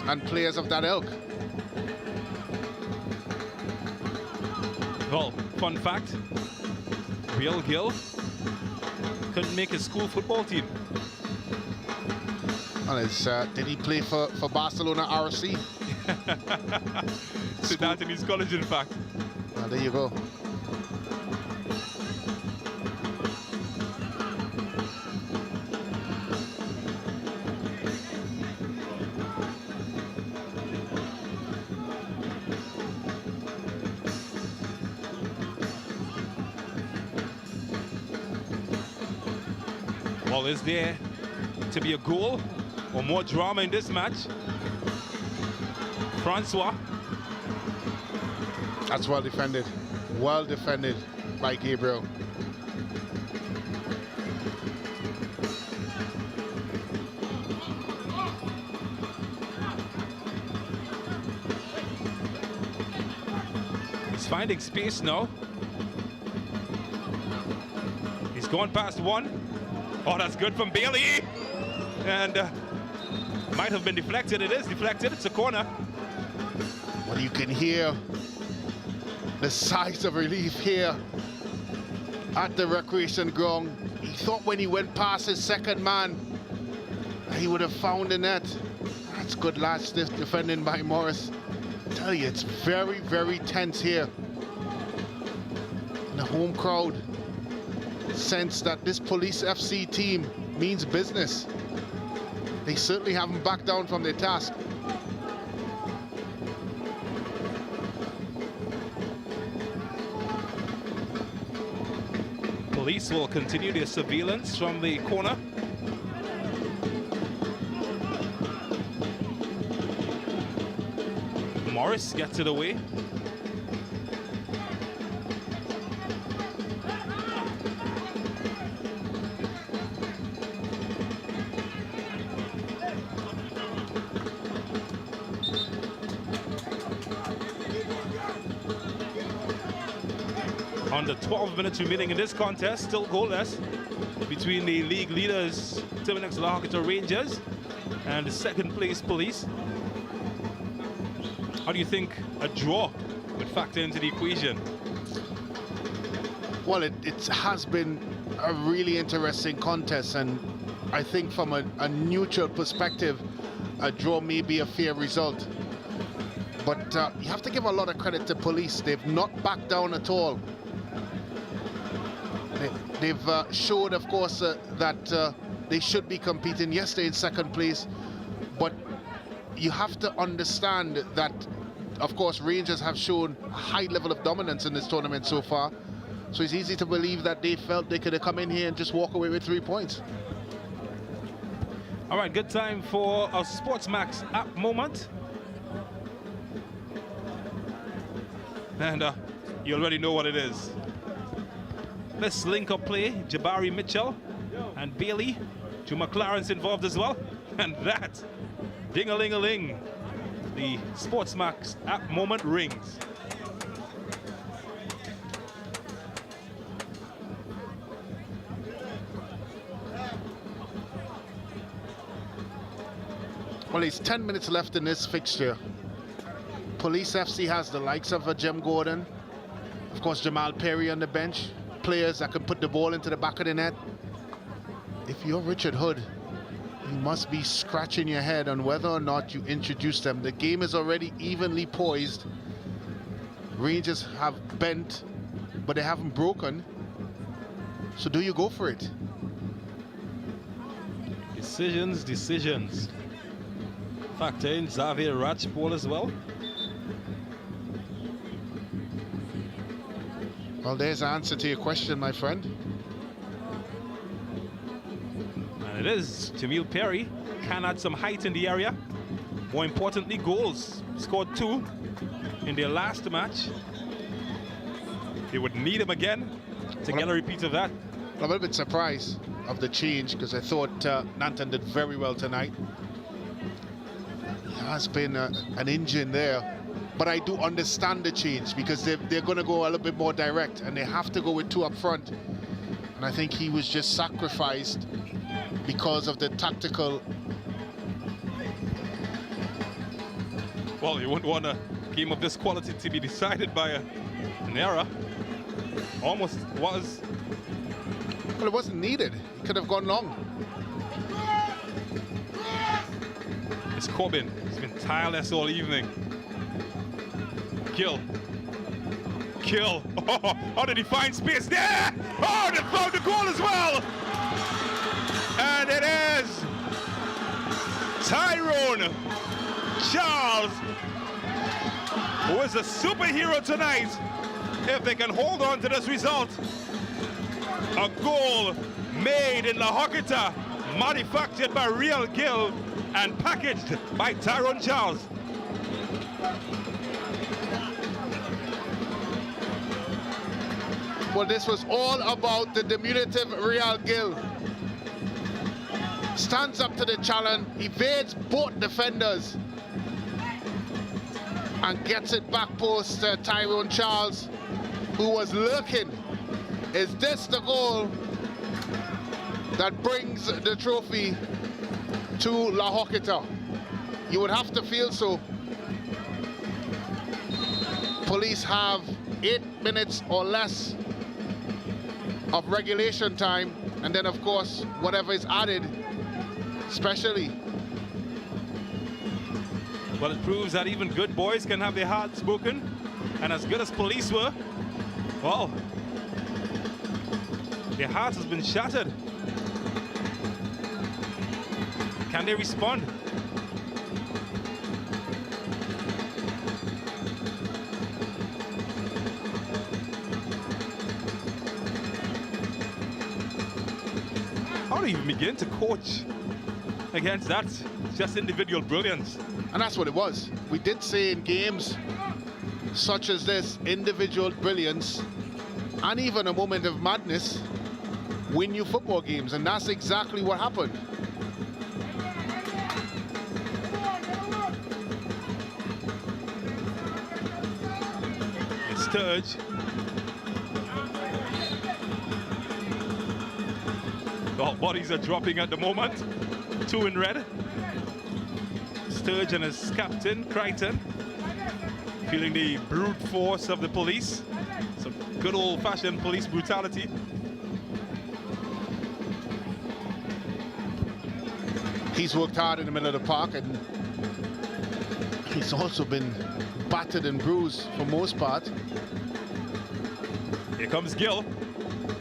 And players of that ilk. Well, fun fact, Real Gill couldn't make his school football team. Well, did he play for Barcelona RC? St. Anthony's College, in fact. Well, there you go. Well, is there to be a goal or more drama in this match? Francois. That's well defended. Well defended by Gabriel. He's finding space now. He's going past one. Oh, that's good from Bailey. And might have been deflected. It is deflected. It's a corner. Well, you can hear the sighs of relief here at the recreation ground. He thought when he went past his second man, he would have found the net. That's good last defending by Morris. I tell you, it's very, very tense here. And the home crowd sense that this Police FC team means business. They certainly haven't backed down from their task. Police will continue their surveillance from the corner. Morris gets it away. Under 12 minutes remaining in this contest, still goalless between the league leaders Terminix La Horquetta Rangers and the second place Police. How do you think a draw would factor into the equation? Well, it has been a really interesting contest, and I think from a neutral perspective, a draw may be a fair result. But you have to give a lot of credit to Police. They've not backed down at all. They've showed, of course, that they should be competing. Yes, they're in second place, but you have to understand that, of course, Rangers have shown a high level of dominance in this tournament so far. So it's easy to believe that they felt they could have come in here and just walk away with 3 points. All right, good time for a Sportsmax app moment. And you already know what it is. Let's link up play. Jabari Mitchell and Bailey. Two McLarens involved as well. And that, ding-a-ling-a-ling, the Sportsmax app moment rings. Well, it's 10 minutes left in this fixture. Police FC has the likes of Jem Gordon, of course Jamal Perry on the bench, players that can put the ball into the back of the net. If you're Richard Hood, you must be scratching your head on whether or not you introduce them. The game is already evenly poised. Rangers have bent, but they haven't broken. So do you go for it? Decisions. Factor in Xavier Ratchball as well. Well, there's the answer to your question, my friend. And it is Jamil Perry can add some height in the area. More importantly, goals. Scored 2 in their last match. They would need him again to get a repeat of that. I'm a little bit surprised of the change because I thought Nanton did very well tonight. There has been an engine there. But I do understand the change because they're going to go a little bit more direct and they have to go with 2 up front. And I think he was just sacrificed because of the tactical. Well, you wouldn't want a game of this quality to be decided by an error. Almost was. Well, it wasn't needed. It could have gone long. It's Corbin. He's been tireless all evening. Kill. Oh, how did he find space there? Oh, they found the goal as well. And it is Tyrone Charles, who is a superhero tonight. If they can hold on to this result, a goal made in La Horquetta, manufactured by Real Gill, and packaged by Tyrone Charles. Well, this was all about the diminutive Real Gill. Stands up to the challenge, evades both defenders, and gets it back post to Tyrone Charles, who was lurking. Is this the goal that brings the trophy to La Horquetta? You would have to feel so. Police have 8 minutes or less of regulation time, and then of course whatever is added, especially. Well, it proves that even good boys can have their hearts broken, and as good as police were, well, their hearts has been shattered. Can they respond? How do you even begin to coach against that? It's just individual brilliance. And that's what it was. We did say in games such as this, individual brilliance and even a moment of madness win you football games, and that's exactly what happened. It's Sturge. Well, bodies are dropping at the moment. 2 in red. Sturge and his captain, Crichton, feeling the brute force of the police. Some good old-fashioned police brutality. He's worked hard in the middle of the park, and he's also been battered and bruised for most part. Here comes Gill.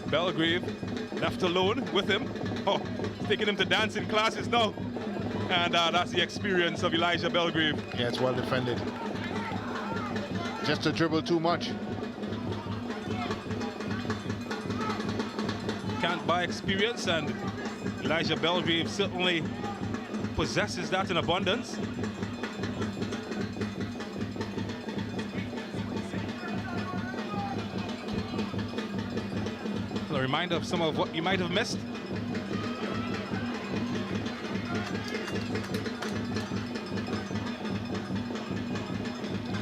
Belgrave left alone with him. Oh, taking him to dancing classes now. And that's the experience of Elijah Belgrave. Yeah, it's well defended. Just to dribble too much. Can't buy experience, and Elijah Belgrave certainly possesses that in abundance. A reminder of some of what you might have missed.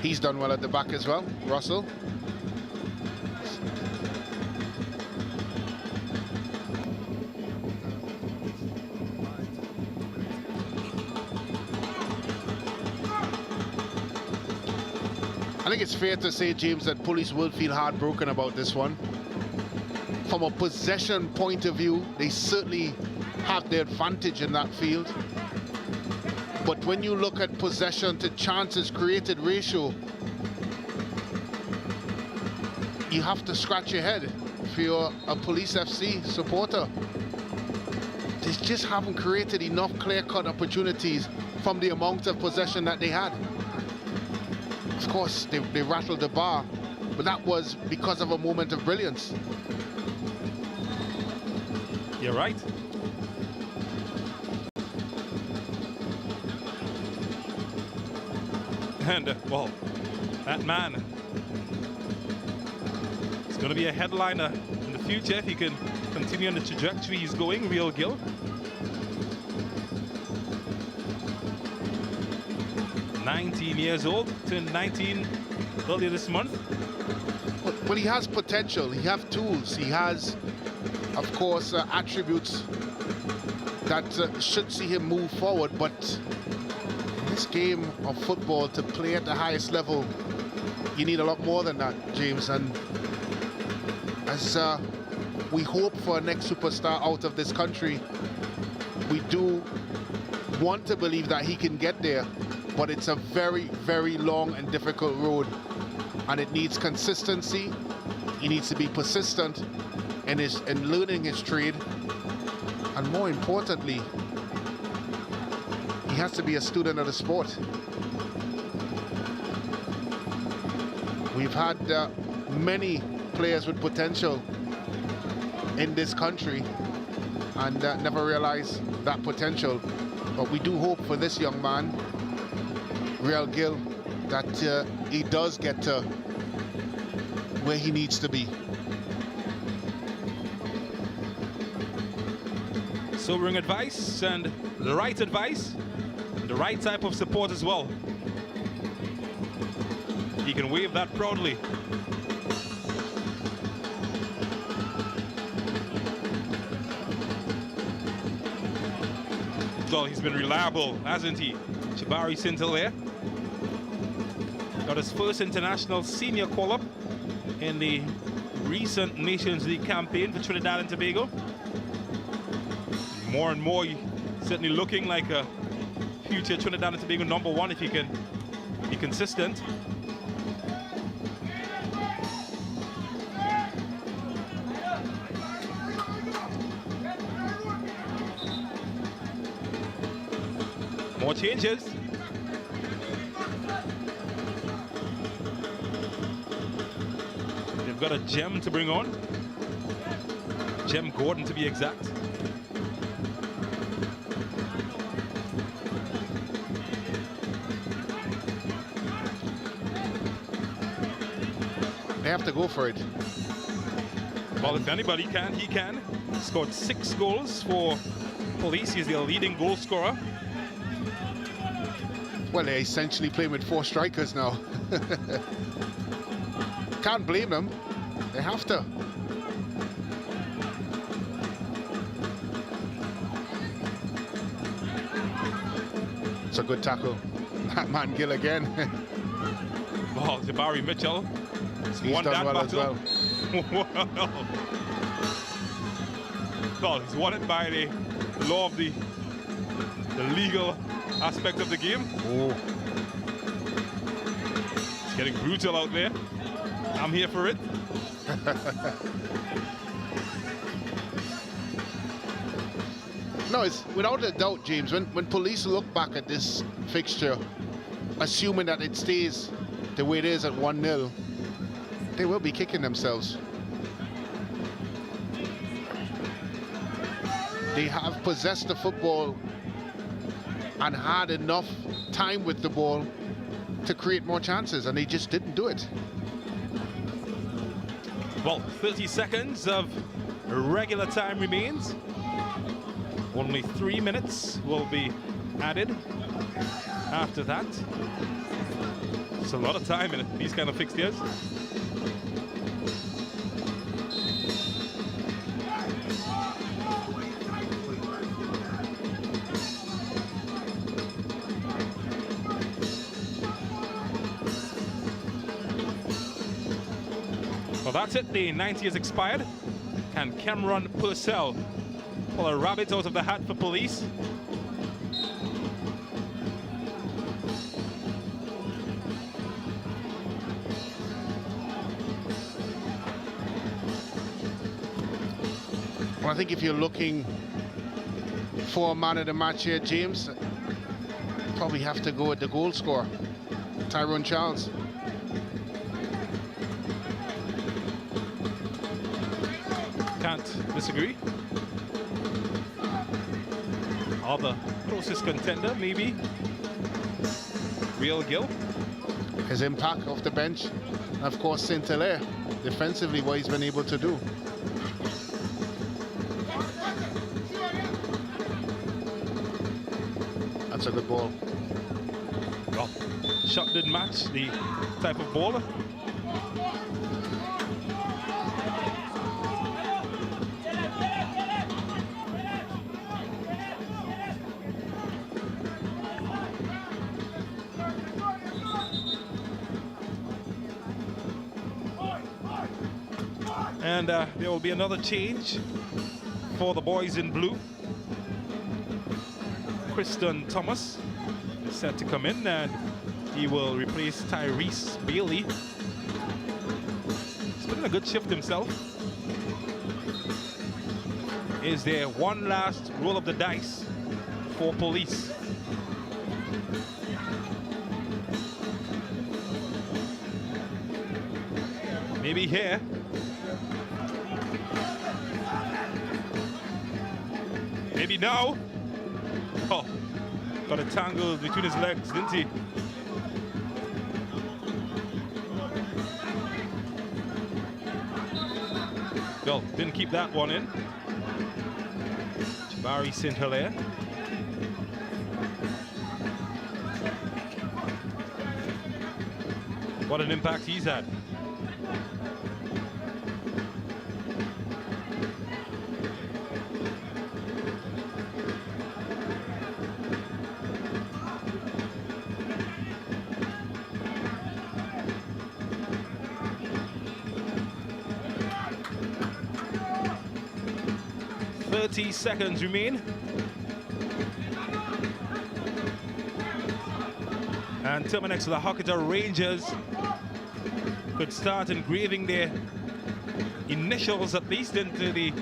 He's done well at the back as well, Russell. I think it's fair to say, James, that police will feel heartbroken about this one. From a possession point of view, they certainly have the advantage in that field. But when you look at possession to chances created ratio, you have to scratch your head if you're a Police FC supporter. They just haven't created enough clear-cut opportunities from the amount of possession that they had. Of course, they rattled the bar, but that was because of a moment of brilliance. You're right. And, well, that man is going to be a headliner in the future if he can continue on the trajectory he's going, Real Gill. Years old, turned 19 earlier this month. Well, he has potential, he has tools, he has, of course, attributes that should see him move forward, but in this game of football, to play at the highest level, you need a lot more than that, James. And as we hope for a next superstar out of this country, we do want to believe that he can get there, but it's a very, very long and difficult road, and it needs consistency. He needs to be persistent in learning his trade, and more importantly, he has to be a student of the sport. We've had many players with potential in this country, and never realized that potential. But we do hope for this young man, Real Gill, that he does get to where he needs to be. Sobering advice and the right advice, the right type of support as well. He can wave that proudly. Well, he's been reliable, hasn't he? Jabari St-Hilaire got his first international senior call-up in the recent Nations League campaign for Trinidad and Tobago. More and more, certainly looking like a future Trinidad and Tobago #1 if he can be consistent. More changes. They've got a gem to bring on. Jem Gordon, to be exact. They have to go for it. Well, if anybody can, he can. Scored 6 goals for Police. He's their leading goal scorer. Well, they're essentially playing with 4 strikers now. Can't blame them. They have to. It's a good tackle. That man Gill again. Well, Jabari Mitchell. He's won done that well battle. as well. Well, he's won it by the law of the legal aspect of the game. Oh. It's getting brutal out there. I'm here for it. No, it's without a doubt, James, when police look back at this fixture, assuming that it stays the way it is at 1-0, they will be kicking themselves. They have possessed the football and had enough time with the ball to create more chances, and they just didn't do it. Well, 30 seconds of regular time remains. Only 3 minutes will be added after that. It's a lot of time in these kind of fixtures. Well, that's it. The 90 has expired. Can Cameron Purcell pull a rabbit out of the hat for Police? Well, I think if you're looking for a man of the match here, James, probably have to go with the goal scorer, Tyrone Charles. Can't disagree. Other closest contender, maybe Real Gill. His impact off the bench, and of course St-Hilaire, defensively, what he's been able to do. That's a good ball. Well, shot didn't match the type of ball. And there will be another change for the boys in blue. Kristen Thomas is set to come in, and he will replace Tyrese Bailey. He's put in a good shift himself. Is there one last roll of the dice for Police? Maybe here. Maybe now. Oh, got a tangle between his legs, didn't he? Well, didn't keep that one in. Barry St. Hilaire. What an impact he's had. Seconds remain. And Terminix La Horquetta Rangers could start engraving their initials at least into the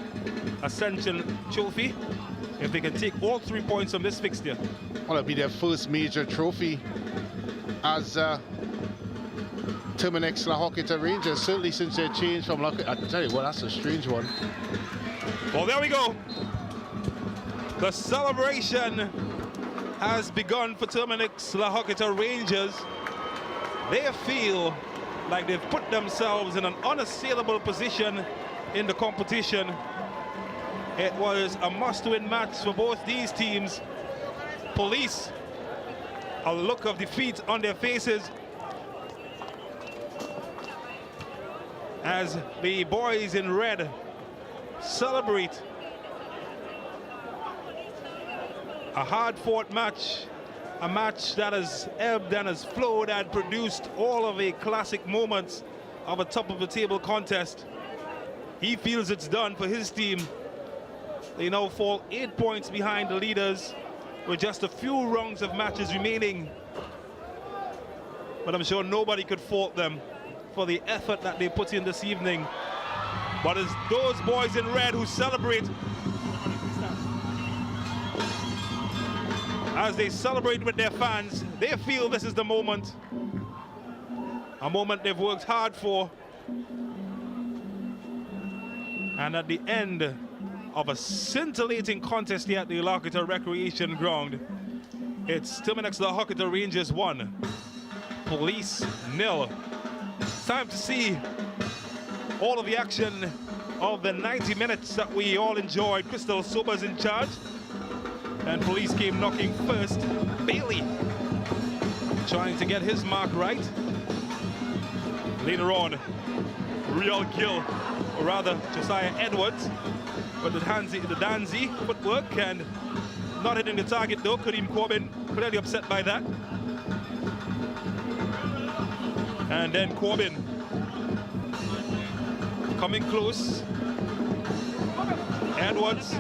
Ascension trophy if they can take all 3 points from this fixture. Well, it'll be their first major trophy as Terminix La Horquetta Rangers, certainly since their change from La Horquetta. I tell you what, that's a strange one. Well, there we go. The celebration has begun for Terminix La Horquetta Rangers. They feel like they've put themselves in an unassailable position in the competition. It was a must-win match for both these teams. Police, a look of defeat on their faces as the boys in red celebrate a hard-fought match, a match that has ebbed and has flowed and produced all of the classic moments of a top-of-the-table contest. He feels it's done for his team. They now fall 8 points behind the leaders with just a few rounds of matches remaining. But I'm sure nobody could fault them for the effort that they put in this evening. But it's those boys in red who celebrate. As they celebrate with their fans, they feel this is the moment. A moment they've worked hard for. And at the end of a scintillating contest here at the La Horquetta Recreation Ground, it's Terminix La Horquetta Rangers 1, Police 0. It's time to see all of the action of the 90 minutes that we all enjoyed. Crystal Sober's in charge. And Police came knocking first. Bailey trying to get his mark right. Later on, Real Gill, or rather Josiah Edwards, but the Danzy footwork and not hitting the target though. Kareem Corbin clearly upset by that. And then Corbin coming close. Edwards,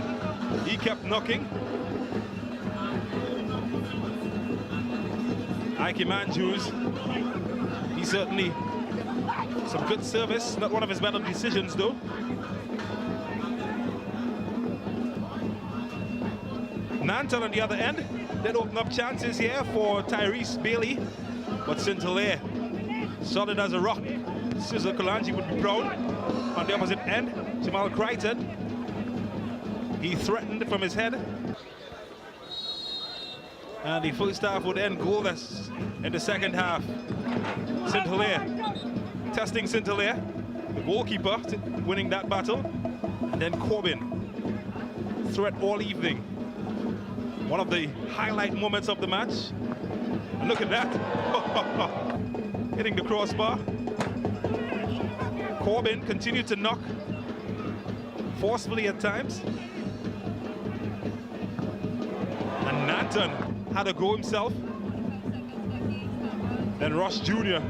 he kept knocking. Ike Manjus, he certainly some good service, not one of his better decisions though. Nanton on the other end did open up chances here for Tyrese Bailey, but St. Hilaire solid as a rock. Cesar Kalanji would be proud. On the opposite end, Jamal Crichton, he threatened from his head. And the first half would end goalless in the second half. St. Hilaire, testing St. Hilaire, the goalkeeper winning that battle. And then Corbin, threat all evening. One of the highlight moments of the match. And look at that. Hitting the crossbar. Corbin continued to knock forcefully at times. And Nanton had to go himself. Then Ross Jr.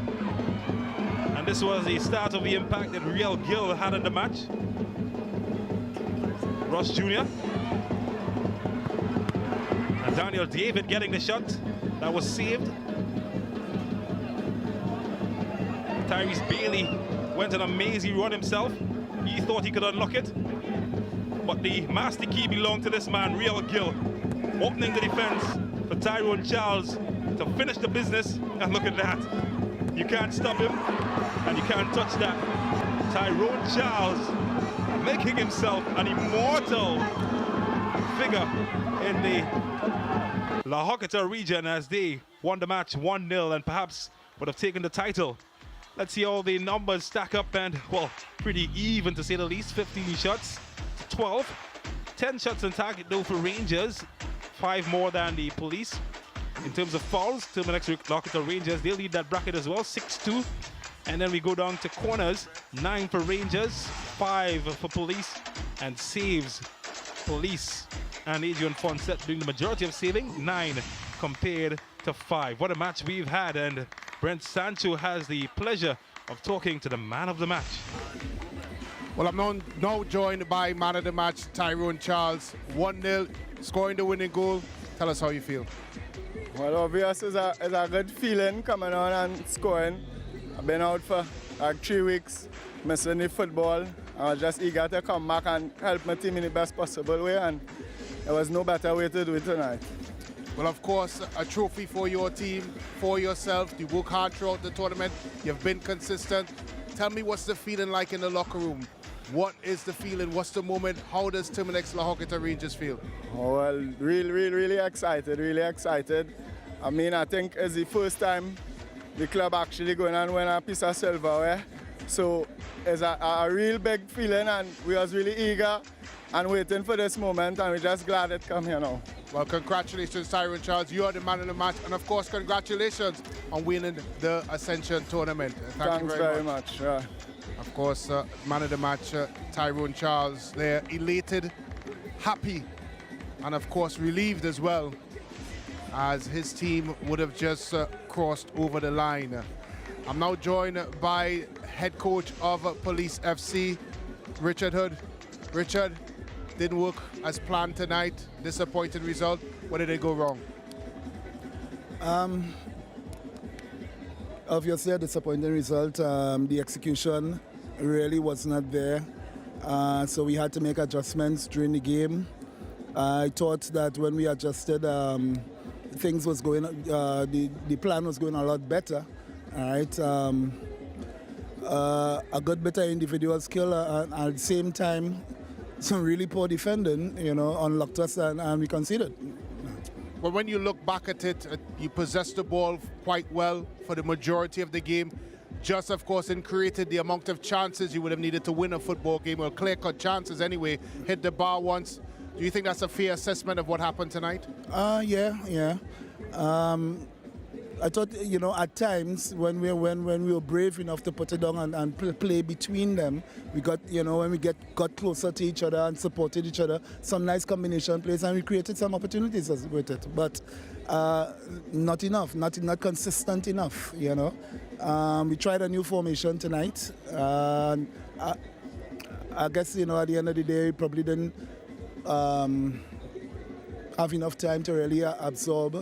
And this was the start of the impact that Real Gill had in the match. Ross Jr. And Daniel David getting the shot that was saved. Tyrese Bailey went an amazing run himself. He thought he could unlock it. But the master key belonged to this man, Real Gill. Opening the defense for Tyrone Charles to finish the business. And look at that. You can't stop him and you can't touch that. Tyrone Charles making himself an immortal figure in the La Horquetta region as they won the match 1-0 and perhaps would have taken the title. Let's see all the numbers stack up and, well, pretty even to say the least. 15 shots to 12. 10 shots on target though for Rangers. 5 more than the police. In terms of fouls, Terminix La Horquetta Rangers, they lead that bracket as well, 6-2. And then we go down to corners, 9 for Rangers, 5 for police, and saves. Police and Adrian Fonset doing the majority of saving, 9 compared to 5. What a match we've had, and Brent Sancho has the pleasure of talking to the man of the match. Well, I'm now joined by man of the match, Tyrone Charles. 1-0, scoring the winning goal. Tell us how you feel. Well, obviously, it's a good feeling coming on and scoring. I've been out for like 3 weeks, missing the football. I was just eager to come back and help my team in the best possible way, and there was no better way to do it tonight. Well, of course, a trophy for your team, for yourself. You work hard throughout the tournament. You've been consistent. Tell me, what's the feeling like in the locker room? What is the feeling? What's the moment? How does Terminix La Horquetta Rangers feel? Oh, well, really excited, really excited. I mean, I think it's the first time the club actually going and win a piece of silverware. So it's a real big feeling, and we was really eager and waiting for this moment, and we're just glad it come here now. Well, congratulations, Tyrone Charles. You are the man of the match, and of course, congratulations on winning the Ascension tournament. Thanks very much. Yeah. Of course, man of the match, Tyrone Charles. They're elated, happy, and of course relieved as well, as his team would have just crossed over the line. I'm now joined by head coach of Police FC, Richard Hood. Richard, didn't work as planned tonight. Disappointing result. Where did it go wrong? Obviously a disappointing result. The execution really was not there. So we had to make adjustments during the game. I thought that when we adjusted, things was going, the plan was going a lot better. All right. A good better individual skill, and at the same time, some really poor defending, unlocked us and we conceded. Well, when you look back at it, you possessed the ball quite well for the majority of the game. Just, of course, in created the amount of chances you would have needed to win a football game, or clear-cut chances anyway. Hit the bar once. Do you think that's a fair assessment of what happened tonight? Yeah. I thought, at times when we were brave enough to put it down and play between them, we got, when we got closer to each other and supported each other, some nice combination plays, and we created some opportunities with it. But not enough, not consistent enough, We tried a new formation tonight. And I guess, at the end of the day, we probably didn't have enough time to really absorb,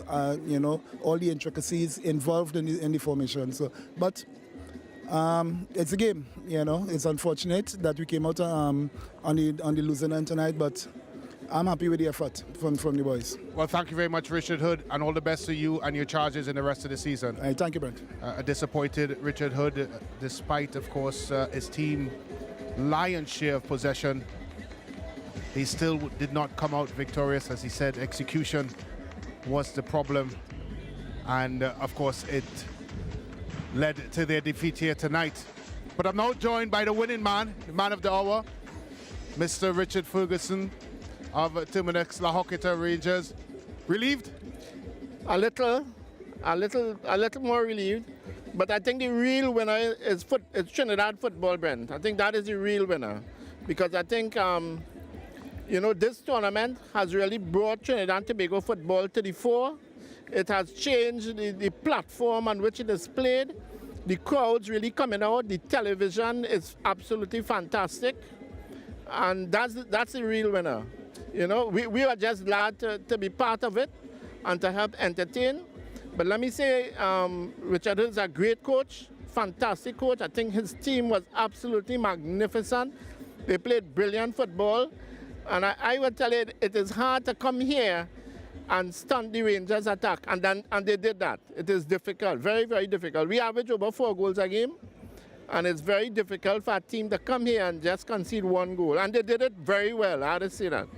all the intricacies involved in the formation. So, but it's a game, It's unfortunate that we came out on the losing end tonight, but I'm happy with the effort from the boys. Well, thank you very much, Richard Hood, and all the best to you and your charges in the rest of the season. Thank you, Brent. A disappointed Richard Hood, despite, of course, his team lion's share of possession. He still did not come out victorious. As he said, execution was the problem. And, of course, it led to their defeat here tonight. But I'm now joined by the winning man, the man of the hour, Mr. Richard Ferguson of Terminix La Horquetta Rangers. Relieved? A little more relieved. But I think the real winner is Trinidad football, Brent. I think that is the real winner. Because I think... this tournament has really brought Trinidad and Tobago football to the fore. It has changed the platform on which it is played. The crowds really coming out. The television is absolutely fantastic. And that's the real winner. We are just glad to be part of it and to help entertain. But let me say, Richard is a great coach, fantastic coach. I think his team was absolutely magnificent. They played brilliant football. And I will tell you, it is hard to come here and stunt the Rangers' attack, and they did that. It is difficult, very, very difficult. We average over 4 goals a game, and it's very difficult for a team to come here and just concede 1 goal. And they did it very well, I have to say that.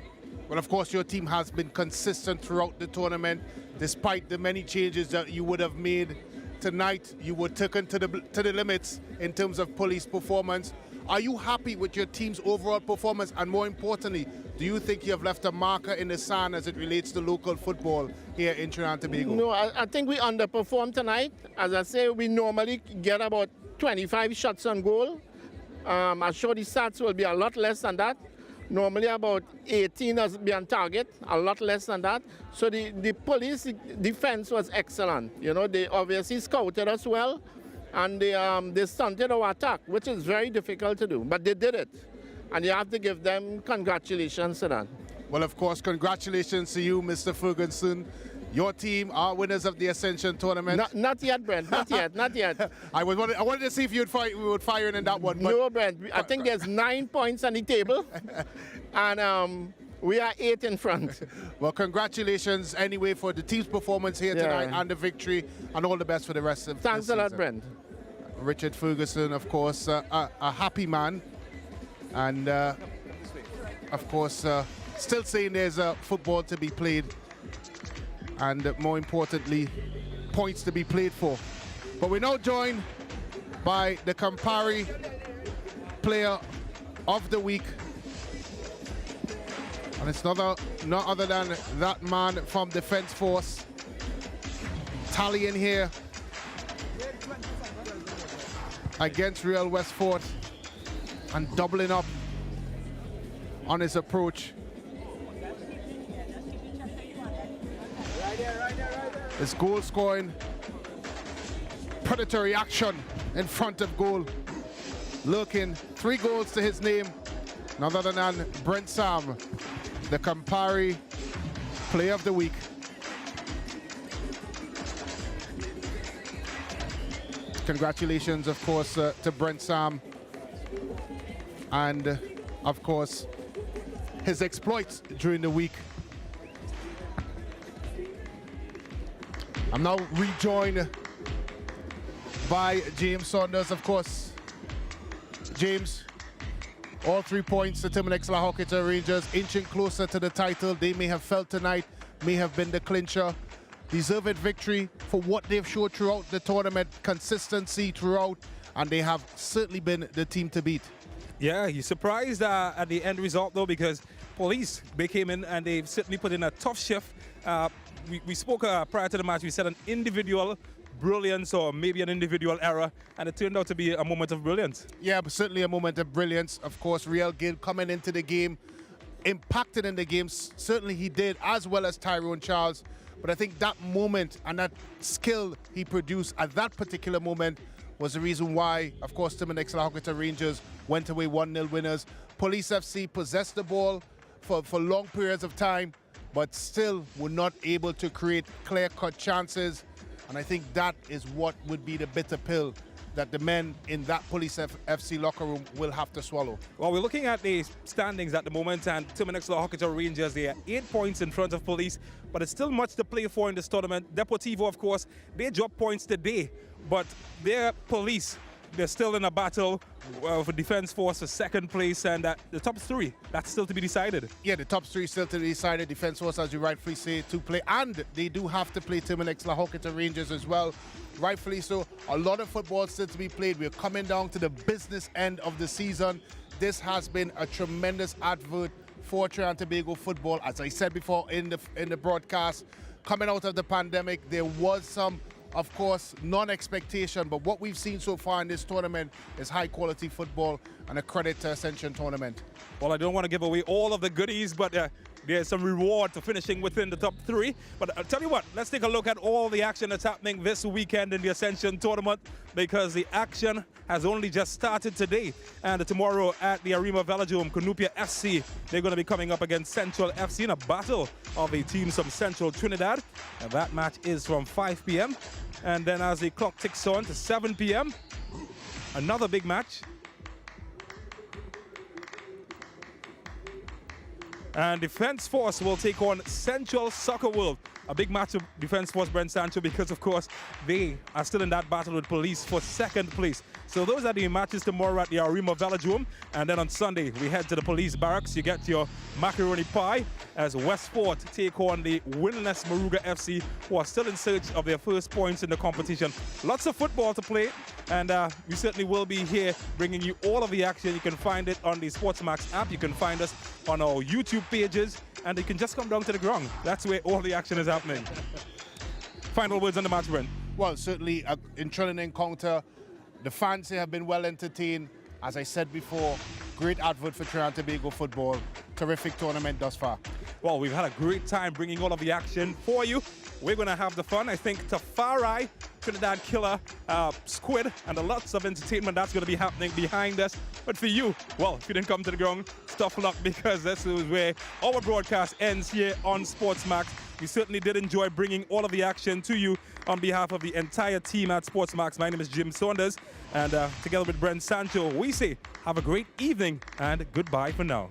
Well, of course, your team has been consistent throughout the tournament, despite the many changes that you would have made. Tonight, you were taken to the limits in terms of police performance. Are you happy with your team's overall performance? And more importantly, do you think you have left a marker in the sand as it relates to local football here in Trinidad and Tobago? No, I think we underperformed tonight. As I say, we normally get about 25 shots on goal. I'm sure the stats will be a lot less than that. Normally about 18 has been on target, a lot less than that. So the police defense was excellent. You know, they obviously scouted us well, and they stunted our attack, which is very difficult to do. But they did it, and you have to give them congratulations to that. Well, of course, congratulations to you, Mr. Ferguson. Your team are winners of the Ascension tournament. Not yet, Brent. Not yet. Not yet. I wanted to see if we would fire in that one. No, Brent. I think there's 9 points on the table, and we are 8 in front. Well, congratulations anyway for the team's performance here tonight and the victory, and all the best for the rest of the season. Thanks a lot, Brent. Richard Ferguson, of course, a happy man, and of course, still saying there's football to be played, and more importantly, points to be played for. But we're now joined by the Campari Player of the Week, and it's none other than that man from Defence Force, tallying here against Real Westford and doubling up on his approach. His goal scoring, predatory action in front of goal, lurking 3 goals to his name, none other than Brent Sam, the Campari Player of the Week. Congratulations, of course, to Brent Sam, and of course his exploits during the week. I'm now rejoined by James Saunders, of course. James, all 3 points to Terminix La Horquetta Rangers, inching closer to the title. They may have felt tonight, may have been the clincher. Deserved victory for what they've showed throughout the tournament, consistency throughout, and they have certainly been the team to beat. Yeah, you're surprised at the end result though, because police, they came in and they've certainly put in a tough shift. We spoke prior to the match, we said an individual brilliance or maybe an individual error, and it turned out to be a moment of brilliance. Yeah, but certainly a moment of brilliance. Of course, Real Gill coming into the game, impacted in the game, certainly he did, as well as Tyrone Charles. But I think that moment and that skill he produced at that particular moment was the reason why, of course, Terminix La Horquetta Rangers went away 1-0 winners. Police FC possessed the ball for long periods of time, but still were not able to create clear-cut chances. And I think that is what would be the bitter pill that the men in that Police FC locker room will have to swallow. Well, we're looking at the standings at the moment, and Terminix La Horquetta Rangers, they are 8 points in front of Police, but it's still much to play for in this tournament. Deportivo, of course, they dropped points today, but their Police, they're still in a battle for Defence Force for second place, and the top 3, that's still to be decided. Yeah, the top 3 still to be decided. Defence Force, as you rightfully say, to play, and they do have to play Terminix La Horquetta Rangers as well. Rightfully so. A lot of football still to be played. We're coming down to the business end of the season. This has been a tremendous advert for Trinidad and Tobago football. As I said before in the broadcast, coming out of the pandemic, there was some, of course, non-expectation, but what we've seen so far in this tournament is high-quality football, and a credit to Ascension tournament. Well, I don't want to give away all of the goodies, but there's some reward for finishing within the top 3. But I'll tell you what, let's take a look at all the action that's happening this weekend in the Ascension tournament, because the action has only just started today. And tomorrow at the Arima Velodrome, Cunupia FC, they're going to be coming up against Central FC in a battle of the teams from Central Trinidad. And that match is from 5 p.m. And then as the clock ticks on to 7 p.m., another big match. And Defence Force will take on Central Soccer World. A big match of Defence Force, Brent Sancho, because of course they are still in that battle with Police for second place. So those are the matches tomorrow at the Arima Velodrome. And then on Sunday, we head to the police barracks. You get your macaroni pie as Westport take on the winless Moruga FC, who are still in search of their first points in the competition. Lots of football to play, and we certainly will be here bringing you all of the action. You can find it on the Sportsmax app. You can find us on our YouTube pages, and you can just come down to the ground. That's where all the action is happening. Final words on the match, Brent. Well, certainly in Trinidad encounter, the fans here have been well entertained. As I said before, great advert for Trinidad and Tobago football. Terrific tournament thus far. Well, we've had a great time bringing all of the action for you. We're going to have the fun. I think Tafari, Trinidad Killer, Squid, and lots of entertainment that's going to be happening behind us. But for you, well, if you didn't come to the ground, tough luck, because this is where our broadcast ends here on Sportsmax. We certainly did enjoy bringing all of the action to you on behalf of the entire team at Sportsmax. My name is Jim Saunders, and together with Brent Sancho, we say have a great evening and goodbye for now.